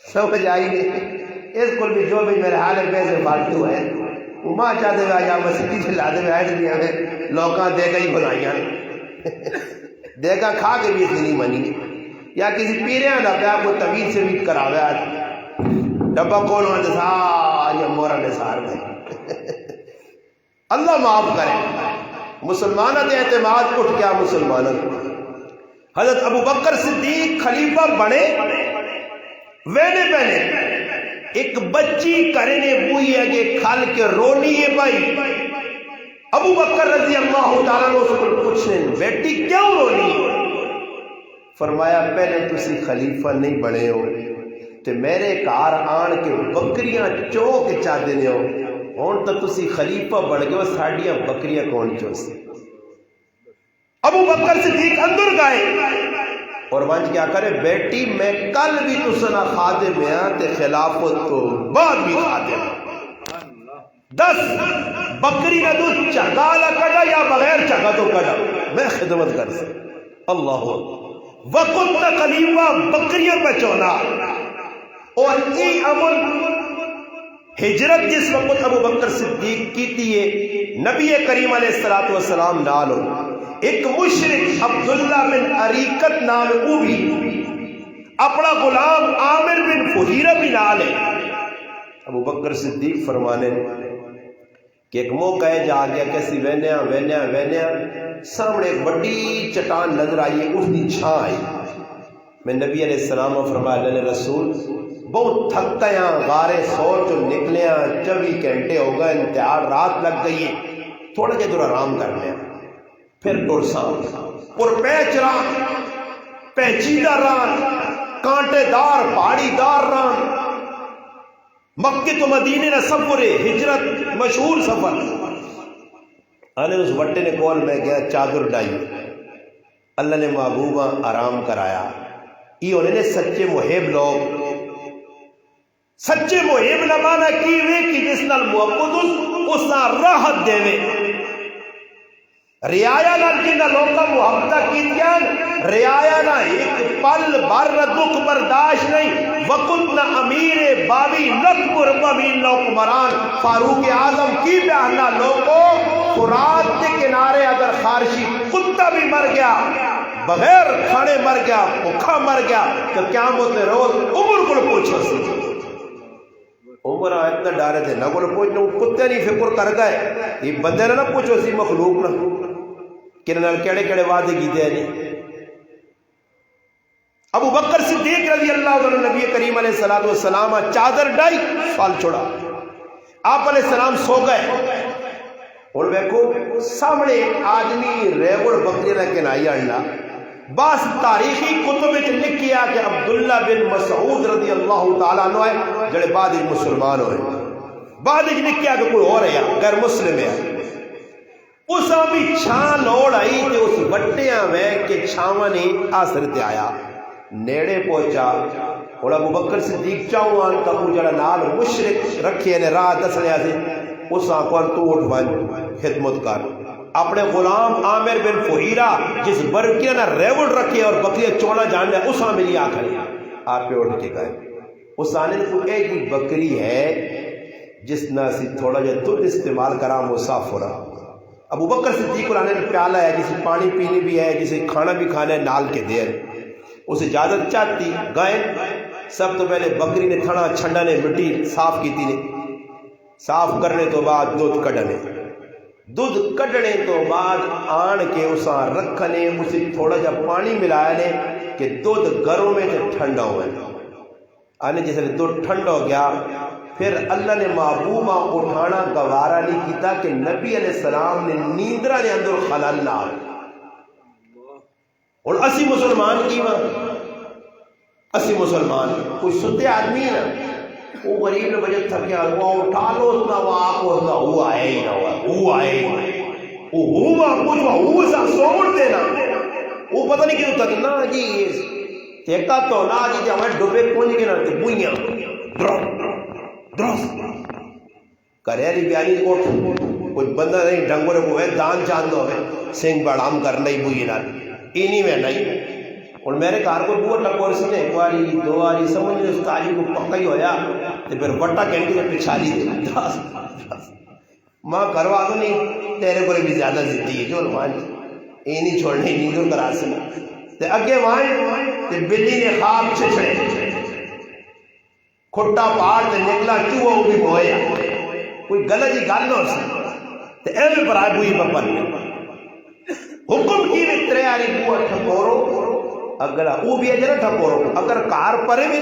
سمجھ آئی نہیں؟ اس کو بھی جو بھی میرے حال پیسے فالتو ہے وہ ماں چاہتے ہوئے یا مسیحی سے لاتے ہوئے ہٹ دیا ہے لوکاں دے گا ہی بنائیاں دے گا کھا کے بھی اتنی نہیں منی، یا کسی پیریاں دا پیا کوئی طویل سے بھی کراوے ڈبا کون ہوتے سارے مورا نثار بھائی اللہ معاف کرے، مسلمانہ دے اعتماد اٹھ گیا مسلمانہ۔ حضرت ابو بکر صدیق خلیفہ بنے وینے پہنے ایک بچی کرنے بوئی ہے کہ کھال کے رونی ہے بھائی، ابو بکر رضی اللہ تعالیٰ نے اس کو پوچھنے بیٹی کیوں رونی ہے؟ فرمایا پہلے تسی خلیفہ نہیں بنے ہو تے میرے کار آن کے بکریاں چوک چا دینے ہو، ہون تو تسی خلیفہ بڑھ گئے ہو ساڑیاں بکریاں کون چوسی۔ ابو بکر صدیق اندر گئے اور وانج کیا کرے بیٹی میں کل بھی تسنا خادم ہاں تے خلافت تو بعد بھی خادم، 10 بکری نہ دودھ چگالا کڑا یا بغیر چگا تو کڑا میں خدمت کر سکتا، اللہ وقت خلیفہ بکریوں پہ چونا۔ اور یہ عمل ہجرت جس وقت ابو بکر صدیق کی تھی نبی کریم علیہ السلام نالو ایک مشرک عبداللہ بن عریقت نام او بھی اپنا غلام عامر بن فہیرہ بھی نال ہے۔ ابو بکر صدیق فرمانے کہ ایک موقع ہے جا گیا کیسی وینیا سامنے ایک بڑی چٹان نظر آئی، اس کی چھاں آئی، میں نبی علیہ السلام نے فرمایا اللہ رسول بہت تھک گیا، غارے سور جو نکلیاں 24 گھنٹے ہو گئے، انتہار رات لگ گئی ہے، تھوڑا جے دور آرام کر لیا، پھر ٹرساں اور پیچ ران پیچیدہ ران کانٹے دار پہاڑی دار ران، مکہ تو مدینے نہ سفر ہجرت مشہور سفر، آنے اس وٹے نے کول میں گیا چادر ڈائی، اللہ نے محبوبہ آرام کرایا، یہ انہیں نے سچے محب لوگ، سچے محب نہ مانا کی وے کہ جس نال محبت اس نال راحت دے وے، رعایا نال جنہ لوگا محبتہ کی دیان رعایا نہ ایک پل بر دکھ برداشت نہیں، وقت نہ امیر باوی لکبر بوی لوکمران فاروق اعظم کی بیانہ لوگوں فرات کے کنارے اگر خارشی کتا بھی مر گیا بغیر کھانے مر گیا بھوکا مر گیا تو قیامت روز عمر کو پوچھو سی، عمر اتنا ڈارے تھے نہ کو پوچھنا کتے نہیں فکر کر گئے، یہ بندے نہ پوچھو سی مخلوق نہ کنال کیڑے کیڑے وعدے کیتے ہیں جی۔ ابو بکر صدیق رضی اللہ عنہ نبی کریم علیہ السلام چادر ڈائی سوال چھوڑا، آپ علیہ السلام سو گئے اور دیکھو سامنے ایک آدمی ریوڑ بکری نہ کنائی اڑنا، بس تاریخی کتب وچ لکھیا کہ عبداللہ بن مسعود رضی اللہ تعالیٰ عنہ ہے جڑے بعد مسلمان ہوئے، بعد لکھیا کہ کوئی اور ہے غیر مسلم ہے، اس بھی چھان لوڑ آئی کہ اس وٹیاں میں کہ چھاواں نے آسر تے آیا نیڑے پہنچا، اور ابو بکر صدیق چاہوان تبو جڑا نال مشرک رکھے نے راہ دس لیا سے اس آنکوان تو اٹھ بن خدمت کر، اپنے غلام عامر بن فہیرہ جس برکیاں نہ ریوڑ رکھے اور بکریاں چونا جان لیا اس آن ملی آکھر آپ پہ اٹھ کے گئے، اس آنے کو ایک ہی بکری ہے جس نہ سی تھوڑا جا دودھ استعمال کرا مسافرہ، ابو بکر صدیق نے پیالہ ہے جسے پانی پینی بھی ہے جسے کھانا بھی کھانا ہے نال کے دیر، اسے اجازت چاہتی گئے، سب تو پہلے بکری نے تھنا چھنڈا نے مٹی صاف کی تھی نے، صاف کرنے تو بعد دودھ کڈنے، دودھ کڈنے تو بعد آن کے اسا رکھنے اسے تھوڑا جا پانی ملایا نے کہ دودھ گروں میں ٹھنڈا ہوئے، آنے جیسے دودھ ٹھنڈا ہو گیا پھر اللہ نے محبوبہ اٹھانا گوارا نہیں کیتا کہ نبی علیہ السلام نے نیندرہ نے اندر خلال نہ اور اسی مسلمان کی ماں اسی مسلمان کوئی ستے آدمی ہے نا وہ غریب نے بجت تھکیا ہوا اٹھا لو اتنا وہ آپ ہوتا وہ آئے ہی نہ ہوا وہ آئے ہی وہ ہوا کچھ وہ سا سوڑ دینا وہ پتہ نہیں کیوں تک نہ جی تیکا تو نہ جی جی ہمیں ڈوبے پونج کے نہ تے بوئیاں درست کرے ری بیانی کو کچھ بندہ نہیں ڈنگورے کو ہے دان چاند ہوئے سنگ بڑام کرنا ہی بوئی نہ اینی میں نہیں اور میرے کار کو بہت ٹکور سے ایک باری دو باری سمجھ اس تاجی کو پکا ہی ہویا تو پھر بٹا کینٹی میں پچھالی دے ماں کروا دو نہیں تیرے کو بھی زیادہ زدی ہے جو مان یہ نہیں چھوڑنے نیندوں کرا سنا تو اگے وائیں تو بلی نے خواب چھچڑے کھٹا پہاڑ تے نکلا چوہا وہ بھی بویا کوئی غلط ہی گل نہ سی تو ایویں پر آئے بوئی بپن حکم کی بھی ترے آری بوا ٹھکورو اگر وہ بھی اجرا ٹھکورو اگر کار پرے میں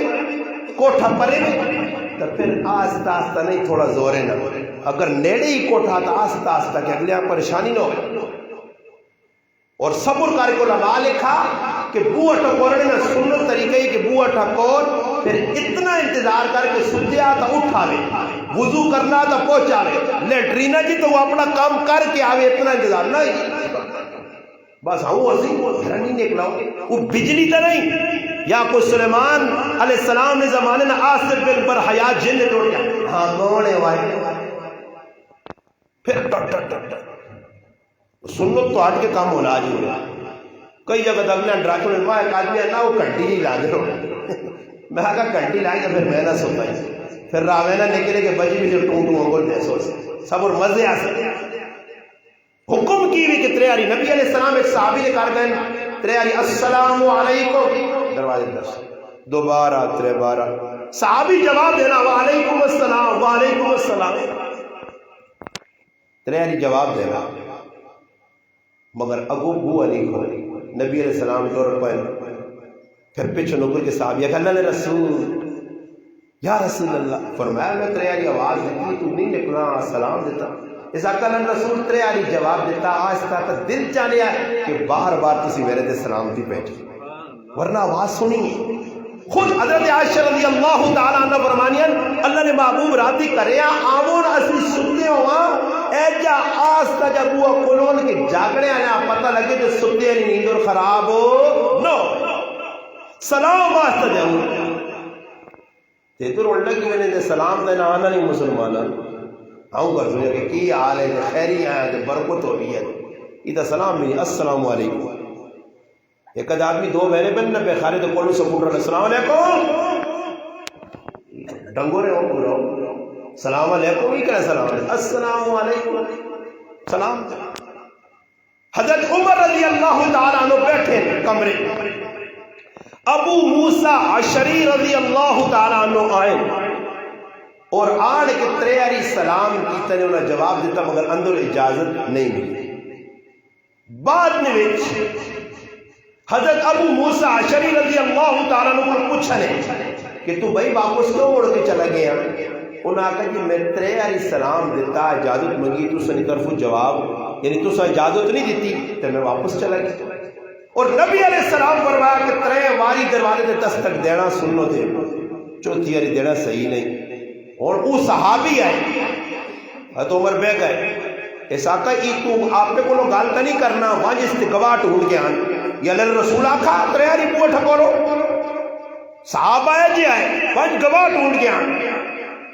کوٹھا پرے میں تو پھر آہستہ آہستہ نہیں تھوڑا زورے نہ اگر نیڑے ہی کوٹھا تو آہستہ آہستہ کہ اگلے آپ پریشانی نہ ہو اور صبر کاری کو لگا لکھا کہ بوا ٹھکورنے میں سنت طریقے کہ بوا ٹھکور پھر اتنا انتظار کر کے سدیا تو اٹھاوے وضو کرنا تو پہنچاوے لیٹرینا جی تو وہ اپنا کام کر کے آوے اتنا انتظار نہیں بس ہاں وہ اسی گھر نہیں نکلا وہ بجلی تو نہیں یا کوئی سلیمان علیہ السلام نے زمانے میں آصف بن پر حیات جن نے توڑ گیا ہاں گوڑے وائے پھر ٹٹ ٹٹ ٹٹ سنت تو آج کے کام ہونا آج ہو رہا کئی جگہ تک میں ڈراکوں نے ایک آدمی ہے نا وہ کنٹی نہیں لا دے میں کہا کنٹی لائی تو پھر میں نہ سوتا ہی پھر راوینا نکلے کہ بجی بھی جو ٹون ٹون انگل دے سو سب اور مزے آ سکتے حکم کی بھی کہ تریاری نبی علیہ السلام ایک صحابی نے کہا گئے تریاری السلام علیکم دروازے درس دوبارہ ترے بارہ صحابی جواب دینا وعلیکم السلام وعلیکم السلام تریاری جواب دینا مگر اگو بو علی کو نبی علیہ السلام دور پر پھر پیچھے نکل کے صحابی کہ اللہ رسول یا رسول اللہ فرمایا میں تریاری آواز دیتی تو نہیں نکلا سلام دیتا اس اکلن رسول تریاری جواب دیتا آہستہ تک دل چاہیا کہ بار بار تسی میرے دے سلامتی بیٹھ ورنہ آواز سنی خود حضرت عائشہ رضی اللہ تعالیٰ عنہ فرمانیاں اللہ نے محبوب راتی کریا آمون اسی ستے ہوا اے جا آہستہ جب وہ کلون کے جاگڑے آنے پتہ لگے جو ستے نہیں نیندر خراب ہو نو سلام آہستہ جاؤں تیتر اولڈا کی میں نے سلام دینا آنا نہیں مسلمانا آؤں کر سنیا کہ کی حال ہے خیری آیا ہے برکت ہو رہی ہے ادھا سلام نہیں السلام علیکم ایک آدمی دو مہینے بننا پہ خارے تو کولو سپورٹ رہا السلام علیکم ڈنگو رہے ہو پورا سلام علیکم ہی کرے سلام علیکم السلام علیکم سلام حضرت عمر رضی اللہ تعالیٰ عنہ بیٹھے کمرے ابو موسیٰ عشری رضی اللہ تعالیٰ عنہ آئے اور آڑ کے تریاری سلام کی تنے انہیں جواب دیتا مگر اندر اجازت نہیں ملی بعد میں حضرت ابو موسیٰ عشری رضی اللہ تعالیٰ عنہ کو پوچھنے کہ تو بھائی واپس کیوں اڑ کے چلا گیا انہوں نے کہا کہ میں تریاری سلام دیتا اجازت منگی تو سنی طرف جواب یعنی تو سن اجازت نہیں دیتی تو میں واپس چلا گیا اور نبی علیہ السلام فرمایا کہ ترے واری دروازے دے دستک دینا سنو دے چوتھی واری دینا صحیح نہیں اور وہ صحابی آئے حضرت عمر بے گئے اس آقا ای تو آپ نے کو گالتا نہیں کرنا وہاں جس نے گواہ ٹھوڑ کے آن یا اللہ رسول آقا تریاری بوہ ٹھکورو صحابہ جی آئے وہاں گواہ ٹھوڑ کے آن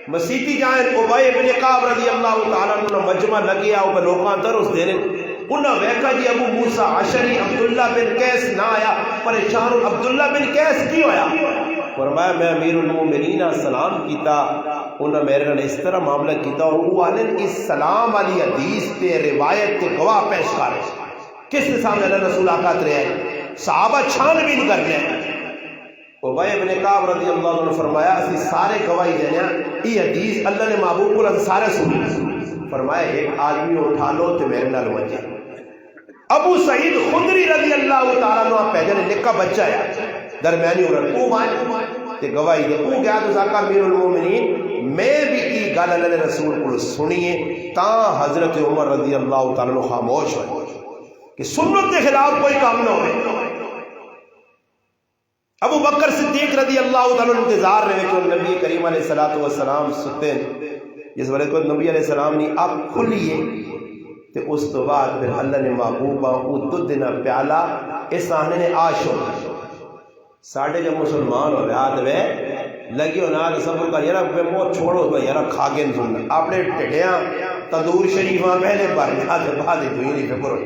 مسیحی جائیں عبی بن کعب رضی اللہ تعالیٰ عنہ مجمع لگیا وہ لوگاں درس دینے انہاں ویکھا جی ابو موسیٰ عشری عبداللہ بن قیس نہ آیا پریشان عبداللہ بن قیس کی ہویا فرمایا میں امیر المومنین سلام کیتا انہاں میرے نے اس طرح معاملہ کیتا اور وہ آلن اس سلام علی حدیث تے روایت تے گواہ پیش کر کس نے سامنے اللہ رسول آقات رہے ہیں صحابہ چھان بین کر لیں عبی بن کعب رضی اللہ عنہ فرمایا اسی سارے گواہی دینے یہ حدیث اللہ نے محبوب کو سارے سنی فرمایا ایک آدمی اٹھا لو تو میرے نال وجہ ابو سعید خدری رضی اللہ تعالیٰ عنہ پہلے نکا بچہ ہے درمیانی عمر تو مائے تے گواہی دے او گیا تو زکا امیر المومنین میں بھی کی گل اللہ نے رسول کو سنیے تا حضرت عمر رضی اللہ تعالیٰ عنہ خاموش ہوئے کہ سنت کے خلاف کوئی کام نہ ہوئے ابو بکر صدیق رضی اللہ تعالیٰ انتظار رہے کہ نبی کریم علیہ الصلوۃ والسلام ستے جس وقت کو نبی علیہ السلام نے اب کھلیے تے اس تو بعد پھر اللہ نے محبوبہ او دودھ دینا پیالہ اس آنے نے آشو ساڑھے جب مسلمان ہو رہا دے لگی ہونا صبر کر یارا پہ موت چھوڑو تو یارا کھاگے نہیں اپنے ٹھڈیاں تندور شریفاں پہلے بھرنا دے بعد دوئی نہیں پہ کرو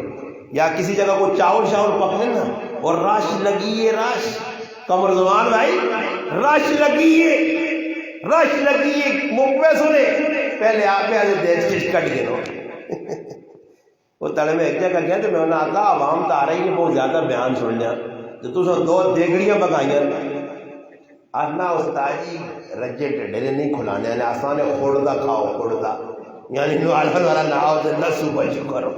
یا کسی جگہ کو چاول شاول پکنے نا اور راش لگی ہے راش کمر زمان بھائی رش لگی ہے مقبے سنے پہلے آپ میں آجے دیش کچھ کٹ گئے نو وہ تڑے میں ایک جگہ گیا تو میں انہوں نے کہا عوام تو آ رہی ہے بہت زیادہ بیان سن لیا تو تو سن 2 دیگڑیاں پکائیاں آنا استاجی رجے ٹڈے نہیں کھلانے ہیں آسانے خوڑتا کھاؤ خوڑتا یعنی نو آلان والا نہ آؤ تو نسو بچو کرو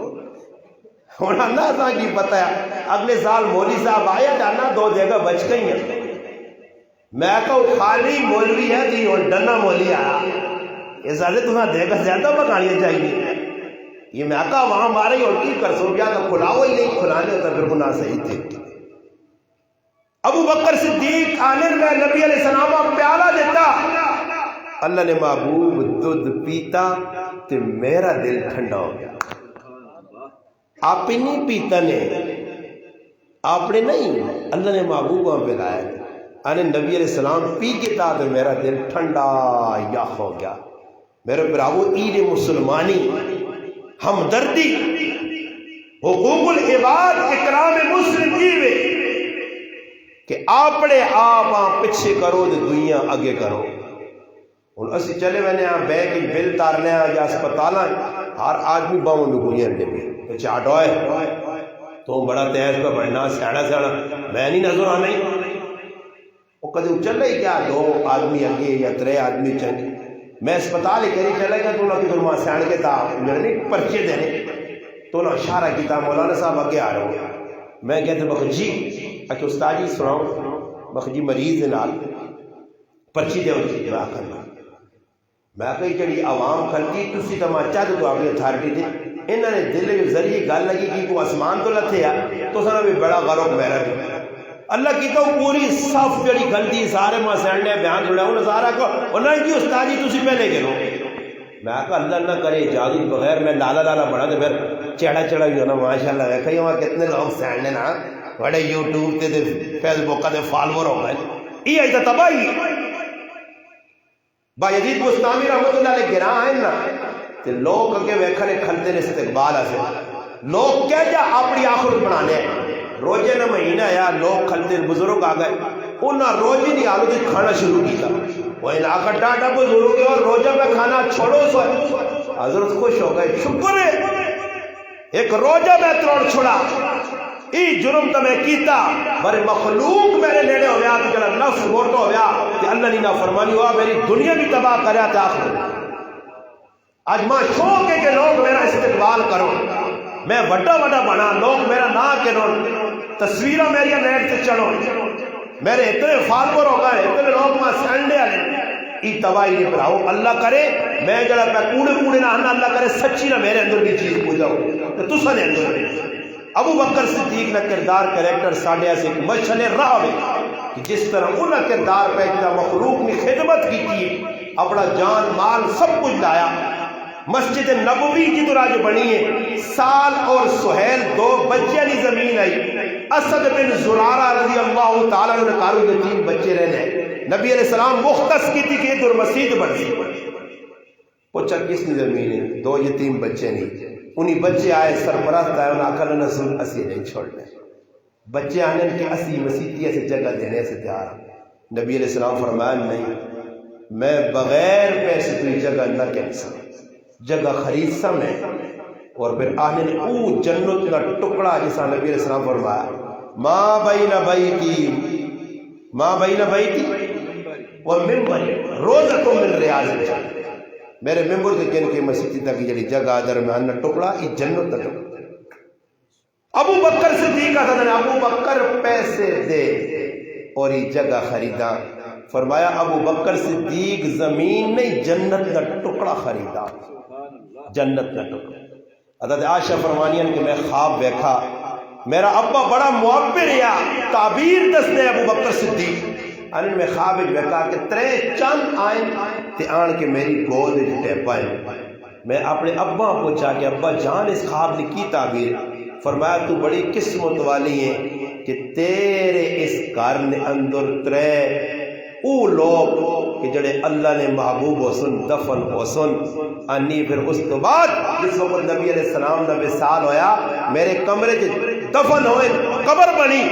ہونا نا آسان کی پتہ ہے اگلے سال مولی صاحب آئے جانا 2 جگہ بچ گئی ہیں میں کہوں خالی مولوی ہے تھی اور ڈنا مولی آیا یہ سارے تمہیں دیکھا زیادہ پکانیاں چاہیے یہ میں کہا وہاں مارے اور کی کر سو کیا تو کھلاؤ ہی نہیں کھلانے ہوتا پھر گناہ صحیح تھے ابو بکر صدیق آنر میں نبی علیہ السلام پیالہ دیتا اللہ نے محبوب دودھ پیتا تو میرا دل ٹھنڈا ہو گیا آپ پہ نہیں پیتا نے آپ نے نہیں اللہ نے محبوب وہاں پہ لایا آنے نبی علیہ السلام پی کے تا تو میرا دل ٹھنڈا یا ہو گیا میرے براو عید مسلمانی ہمدردی حقوق العباد اکرام مسلم کیوے کہ آپڑے آپ پچھے کرو دے دنیا اگے کرو ان اسی چلے میں نے بینک کی بل تارنے یا اسپتالاں ہر آدمی باؤں لگویاں دے بھی چاٹو ہے تو بڑا تیز پہ بڑھنا سیڑا میں نہیں نظر آنا ہی وہ کدھے چل رہی کیا 2 آدمی اگے یا 3 آدمی چنگے میں اسپتال ہی کری چلے گا تو نہ کہ فرما سیڑ کے تا میرے پرچے دینے تو نہ اشارہ کیتا مولانا صاحب اگے آ رہے ہو میں کہتے بخجی اچھا استاد جی سناؤ بخجی مریض نال پرچی دے ہوئی دعا کرنا میں کہی چڑی عوام کھلتی تسی تماچا تو اپنی اتھارٹی دے انہوں نے دل کے ذریعے گل لگی کہ کو آسمان تو لتھے آ تو سنا بھی بڑا غلط میرا بھی اللہ کی تو پوری صف جڑی غلطی سارے ماں سینڈ نے بیان چھوڑا انہوں نے سارا کو انہوں نے کی استاد جی تسی پہلے گرو میں کہا اللہ نہ کرے اجازت بغیر میں لالا پڑھا تو پھر چڑھا چڑھا بھی ہونا ماشاءاللہ دیکھا وہاں کتنے لوگ سینڈ نے نا بڑے یوٹیوب تے فیس بک تے فالوور ہو گئے یہ آئی تو تباہی بایزید بستامی رحمت اللہ علیہ گراں آئیں نا تے لوگ اگے ویکھنے کھلتے نے استقبال سے لوگ کہہ جا اپنی آخرت بنانے روزے نہ مہینہ یا لوگ کھلتے بزرگ آ گئے انہاں روزے نہیں آلو دی کھانا شروع کیتا وہ علاقہ ڈاٹا بزرگ ہے اور روزہ میں کھانا چھوڑو سو حضرت خوش ہو گئے شکر ہے ایک روزہ میں تروڑ چھوڑا ای جرم تو میں کیتا بڑے مخلوق میرے لینے ہو گیا تو جڑا نفس موٹو ہو گیا کہ اللہ نے نافرمانی ہوا میری دنیا بھی تباہ کریا تھا آخر آج ماں شوق ہے کہ لوگ میرا استقبال کرو میں بڑا بنا لوگ میرا نا کرو تصویریں میری نیٹ سے چڑھو میرے اتنے فالوور ہو گئے اتنے لوگ ماں سینڈے آلے ای تباہی نہیں پڑھاؤ اللہ کرے میں جڑا پہ کوڑے نہ ہنا اللہ کرے سچی نہ میرے اندر بھی چیز پوجاؤ تو تسا نے اندر ابو بکر صدیق نہ کردار کریکٹر ساڑھے ایسے ایک مچھلے راہ میں کہ جس طرح انہا کردار پہ جدا مخلوق نے خدمت کی تھی اپنا جان مال سب کچھ لایا مسجد نبوی کی تو راج بنی ہے سال اور سہیل 2 بچے نہیں زمین آئی اسد بن زرارہ رضی اللہ تعالیٰ نے کارو کے 3 بچے رہنے نبی علیہ السلام مختص کی تھی کہ در مسجد بن سی پوچھا کس نے زمین ہے 2 یتیم بچے نہیں انہی بچے آئے سرپرست آئے انہا اکل نسل اسی نہیں چھوڑنے بچے آنے کہ اسی مسیحی ایسے جگہ دینے سے تیار نبی علیہ السلام فرمایا نہیں میں بغیر پیسے کوئی جگہ نہ کہنسا جگہ خرید سا میں اور پھر آنے نے او جنت کا ٹکڑا جیسا نبی علیہ السلام فرمایا ماں بین بیتی ومنبر روزتم من ریاض الجنہ میرے ممبر سے کہنے کہ مسیحی تک جڑی جگہ درمیان نہ ٹکڑا یہ جنت نہ ٹکڑا ابو بکر صدیق نے ابو بکر پیسے دے اور یہ جگہ خریدا فرمایا ابو بکر صدیق زمین نہیں جنت کا ٹکڑا خریدا جنت کا ٹکڑا حضرت عائشہ فرمانیاں کہ میں خواب دیکھا میرا ابا بڑا معبر یا تعبیر دسنے ابو بکر صدیق ان میں خواب بیکا کہ ترے چند آئیں تے آن کے میری گود جٹے پائیں. میں اپنے ابا پوچھا کہ ابا جان اس خواب نے کی تعبیر؟ فرمایا تو بڑی قسمت والی ہے کہ تیرے اس گھر نے اندر ترے او لوگ کہ جڑے اللہ نے محبوب حسن دفن حسن انی. پھر اس کے بعد جس وقت نبی علیہ السلام دا وصال ہویا میرے کمرے دفن ہوئے قبر بنی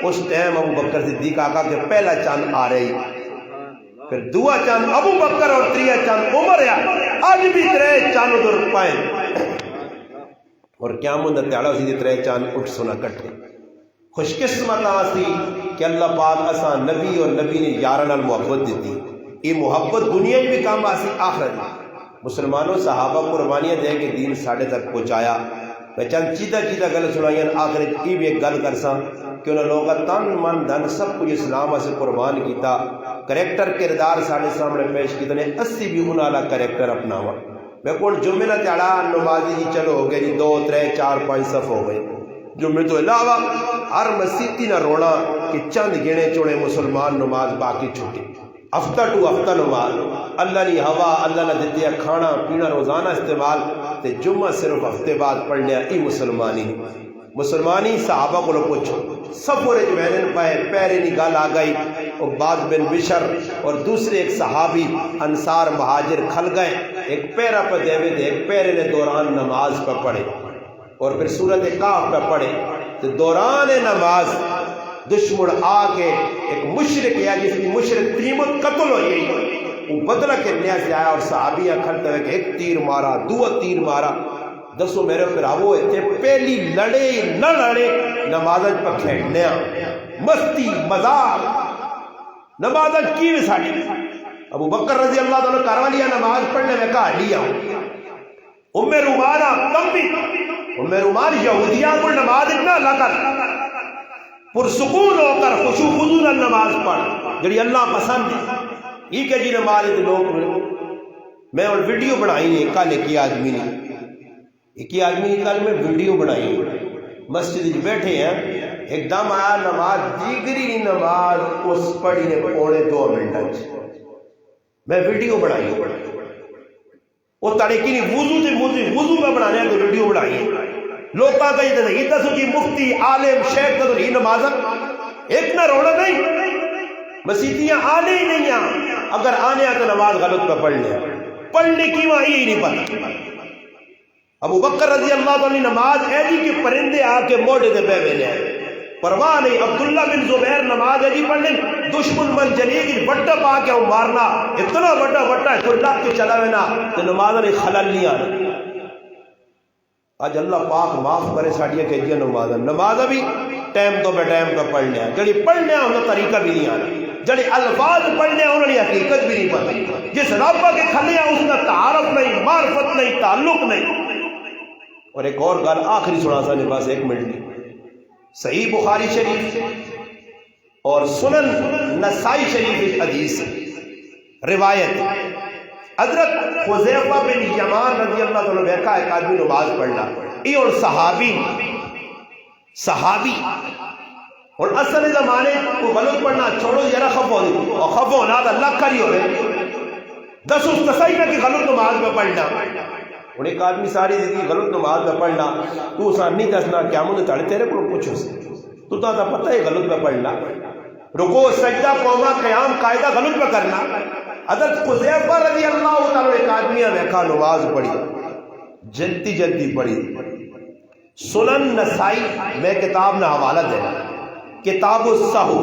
اس ٹائم ابو بکر صدیق آقا کے پہلا چاند آ رہی پھر دعا چاند ابو بکر اور تریا چاند عمر ہے. آج بھی ترے چاند ادھر پائیں اور قیامت تیڑا اسی دی ترے چاند اٹھ سنا کٹھے. خوش قسمت آسی کہ اللہ پاک اساں نبی اور نبی نے یارن محبت دیتی. یہ محبت دنیا بھی کام آسی آخرت میں. مسلمانوں صحابہ قربانیاں دے کے دین ساڑھے تک پہنچایا. میں چند چیدہ گل سنائیں آخرت کی بھی ایک گل کرساں کہ انہوں لوگا تن من دن سب کچھ اسلام سے قربان کیتا. کریکٹر کردار ساڑھے سامنے پیش کیتا نے 80 بھی انہوں نے کریکٹر اپنا ہوا. میں کون جمعہ نہ تیڑا نمازی جی چلو ہو گئے جی 2 3 4 5 صف ہو گئے. جمعہ تو علاوہ ہر مسیحی نہ رونا کہ چند گنے چوڑے مسلمان نماز باقی چھوٹی. ہفتہ ٹو ہفتہ نماز اللہ نے ہوا اللہ نے دیتی ہے کھانا پینا روزانہ استعمال تے جمعہ صرف ہفتے بعد پڑھ لیا. ای مسلمانی صحابہ کو پوچھو سفر جوینن پائے پیرے نی گل آ گئی. اور بعد بن بشر اور دوسرے ایک صحابی انصار مہاجر کھل گئے. ایک پیرا پہ دیوے دے ایک پیرے نے دوران نماز پہ پڑھے اور پھر سورت کاف پہ پڑھے. تو دوران نماز دشمن آ کے ایک مشرک یا جس کی مشرک قیمت قتل ہو گئی وہ بدلہ کرنے سے آیا اور صحابیہ کھڑتے ہوئے کہ ایک تیر مارا 2 تیر مارا. دسو میرے پھراوو اتنے پہلی لڑے نہ لڑے نمازت پہ کھیڑنے مستی مذاق نمازت کی بھی ساڑی. ابو بکر رضی اللہ عنہ کروا لیا نماز پڑھنے میں کہا لیا. ام رومانہ تم بھی ام رومان یہودیاں کو نماز اتنا اللہ کر پرسکون ہو کر خشوع خضوع نماز پڑھ جڑی اللہ پسند ہے. یہ کہ جی نماز لوگ میں اور ویڈیو بنائی ہے کل ایک آدمی نے کل میں ویڈیو بنائی مسجد بیٹھے ہیں ایک دم آیا نماز دیگری نماز اس پڑھی نے 2.25 منٹ میں ویڈیو بنائی وہ تڑکی نہیں وضو میں بنانے تو ویڈیو بنائی لوگ کا یہ دسو جی مفتی عالم شیخ کا یہ نماز ایک نہ رونا نہیں مسیحیاں آنے ہی نہیں ہیں. اگر آنے تو نماز غلط پہ پڑھنے کی وہاں یہی نہیں پتا. ابو بکر رضی اللہ عنہ نماز ایجی کہ پرندے آ کے موڑے دے بے ویلے پرواہ نہیں. عبداللہ بن زبیر نماز ایجی پڑھنے دشمن من جنیگ بٹا پا کے مارنا اتنا بڑا بٹا ہے کوئی لاکھ کے چلا وینا تو نماز نے خلل نہیں آنا. آج اللہ پاک معاف کرے ساڑیاں کہ جی نماز بھی ٹائم تو بے ٹائم پہ پڑھنے ہیں جڑی پڑھنے ہیں انہوں طریقہ بھی نہیں آنا جڑے الفاظ پڑھنے ہیں انہوں نے حقیقت بھی نہیں پتا. جس رب کے کھلے ہیں اس کا تعارف نہیں معرفت نہیں تعلق نہیں. اور ایک اور گل آخری سنا سا میرے پاس 1 منٹ. صحیح بخاری شریف اور سنن نسائی شریف حدیث روایت حضرت حذیفہ بن یمان رضی اللہ عنہ بیٹھا ایک آدمی نماز پڑھنا یہ اور صحابی اور اصل زمانے کو غلط پڑھنا چھوڑو ذرا خف ہونا تو اللہ کری ہوئے 10 اس تصحیح میں کہ غلط نماز میں پڑھنا اور ایک آدمی ساری زندگی غلط نماز میں پڑھنا تو اسا نہیں دسنا کیا مجھے تڑے تیرے کو پوچھو سے تو تا پتہ ہے غلط میں پڑھنا رکوع سجدہ قوما قیام قاعدہ غلط میں کرنا. حضرت حذیفہ رضی اللہ عنہ ایک آدمی دیکھا نماز پڑھی جلدی پڑھی. سنن نسائی میں کتاب نہ حوالہ دینا کتاب السہو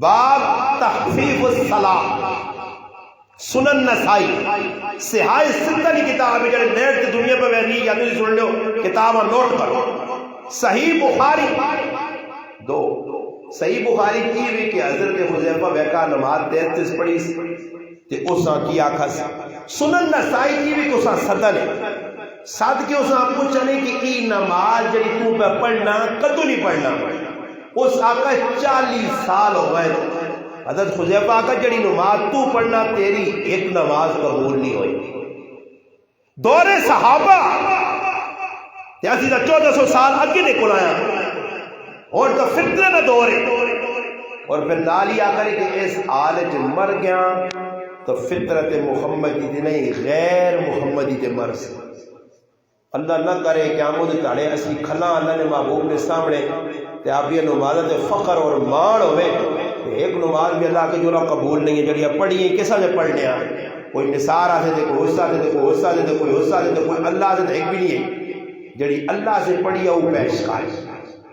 باب تخفیف الصلاۃ سنن نسائی صحاح ستہ کی کتاب ہے جڑے نیٹ کی دنیا پہ ویری یا نہیں سن لو کتاب نوٹ کرو. صحیح بخاری 2 صحیح بخاری کی ہوئی کہ حضرت حذیفہ بیکا نماز 33 پڑھی تے اساں کی آکھس. سنن نسائی کی ہوئی کہ اساں صدر ہے صد کے اساں پوچھنے کہ ای نماز جڑی تو پہ پڑھنا کدو نہیں پڑھنا اس آقا 40 سال ہو گئے. حضرت حذیفہ آقا جڑی نماز تو پڑھنا تیری ایک نماز قبول نہیں ہوئی. دور صحابہ تے اسی دا 1400 سال اگے نکل آیا اور تو فطرت دا دور ہے اور پھر نال ہی آکر کہ اس حالت مر گیا تو فطرت محمدی تے نہیں غیر محمدی تے مر سی اللہ نہ کرے قیامت تاڑے اسی کھلا اللہ نے محبوب نے سامنے تے آپ یہ نماز تے فخر اور مان ہوئے ایک نماز بھی اللہ کے جورا قبول نہیں ہے جڑی پڑھی ہیں کسا نے پڑھنے آ کوئی نثار آتے تھے کوئی حصہ دے کوئی حصہ دے کوئی حصہ دے کوئی اللہ سے ایک بھی نہیں ہے جڑی اللہ سے پڑھی ہے وہ پیش کھائے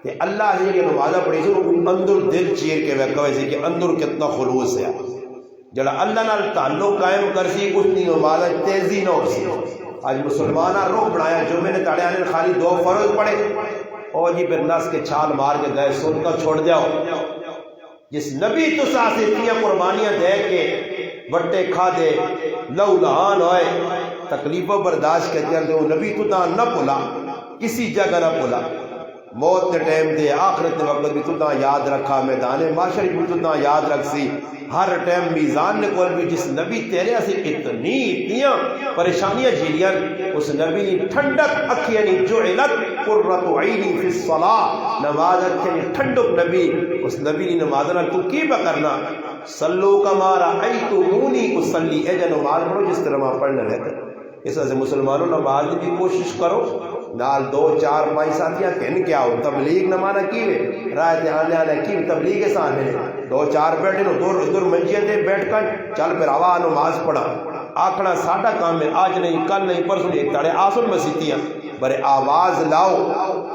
تے اللہ سے جڑی نماز پڑھی سی وہ اندر دل چیر کے وکوے سی کہ اندر کتنا خلوص ہے جڑا اللہ نال تعلق قائم کرسی اس دی نماز تیزی نہ ہو سی آج مسلمانہ روح بنایا جو میں نے تاڑے آنے خالی 2 فرض پڑھے اور جی پھر نس کے چھال مار کے گئے سن کر چھوڑ جاؤ جس نبی تو ساتھ اتنی قربانیاں دے کے بٹے کھا دے لو لہان ہوئے تکلیفوں برداشت کرتے ہیں وہ نبی تو نہ بھولا کسی جگہ نہ بھولا موت کے ٹائم دے آخرت کے وقت بھی تو یاد رکھا میدان معاشر بھی تو یاد رکھ سی ہر ٹائم میزان نے کول بھی جس نبی تیرے سے اتنیاں پریشانیاں جھیلیاں اس نبی نے ٹھنڈک اکھیاں جعلت قرۃ عینی فی الصلاۃ نماز اکھیاں ٹھنڈک نبی اس نبی نے نماز نہ تو کی کرنا صلو کما رأیتمونی اصلی اے جو نماز پڑھو جس طرح میں پڑھنے لگا اس وجہ سے مسلمانوں نماز کی کوشش کرو نال 2 4 5 ساتھیاں کہن کیا ہو تبلیغ نہ مانا کی ہے رائے دھیان آنے کی تبلیغ کے سامنے 2 4 بیٹھے نو دور منجیے تے بیٹھ کر چل پھر آوا نماز پڑھا آکھنا ساڈا کام ہے آج نہیں کل نہیں پرسوں ایک تاڑے آسن مسیتیاں برے آواز لاؤ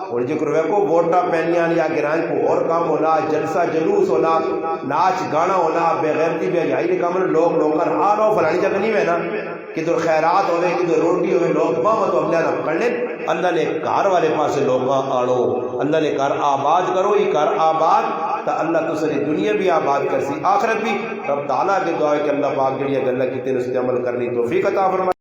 اور جکر ویکو ووٹا پہنیاں یا گرائیں کو اور کام ہونا جلسہ جلوس ہونا ناچ گانا ہونا بے غیرتی بے حیائی کے کام لوگ کر آ لو فلانی جگہ نہیں ہے نا کدھر خیرات ہوئے کدھر روٹی ہوئے لوگ باہم تو اللہ نہ پڑھ لیں اللہ نے کار والے پاسے لوگ آڑو اللہ نے کار آباد کرو یہ کار آباد تا اللہ تو سری دنیا بھی آباد کر سی آخرت بھی رب تعالیٰ کے دعا ہے کہ اللہ پاک جڑی اللہ کی تین اس عمل کرنی توفیق عطا فرمائے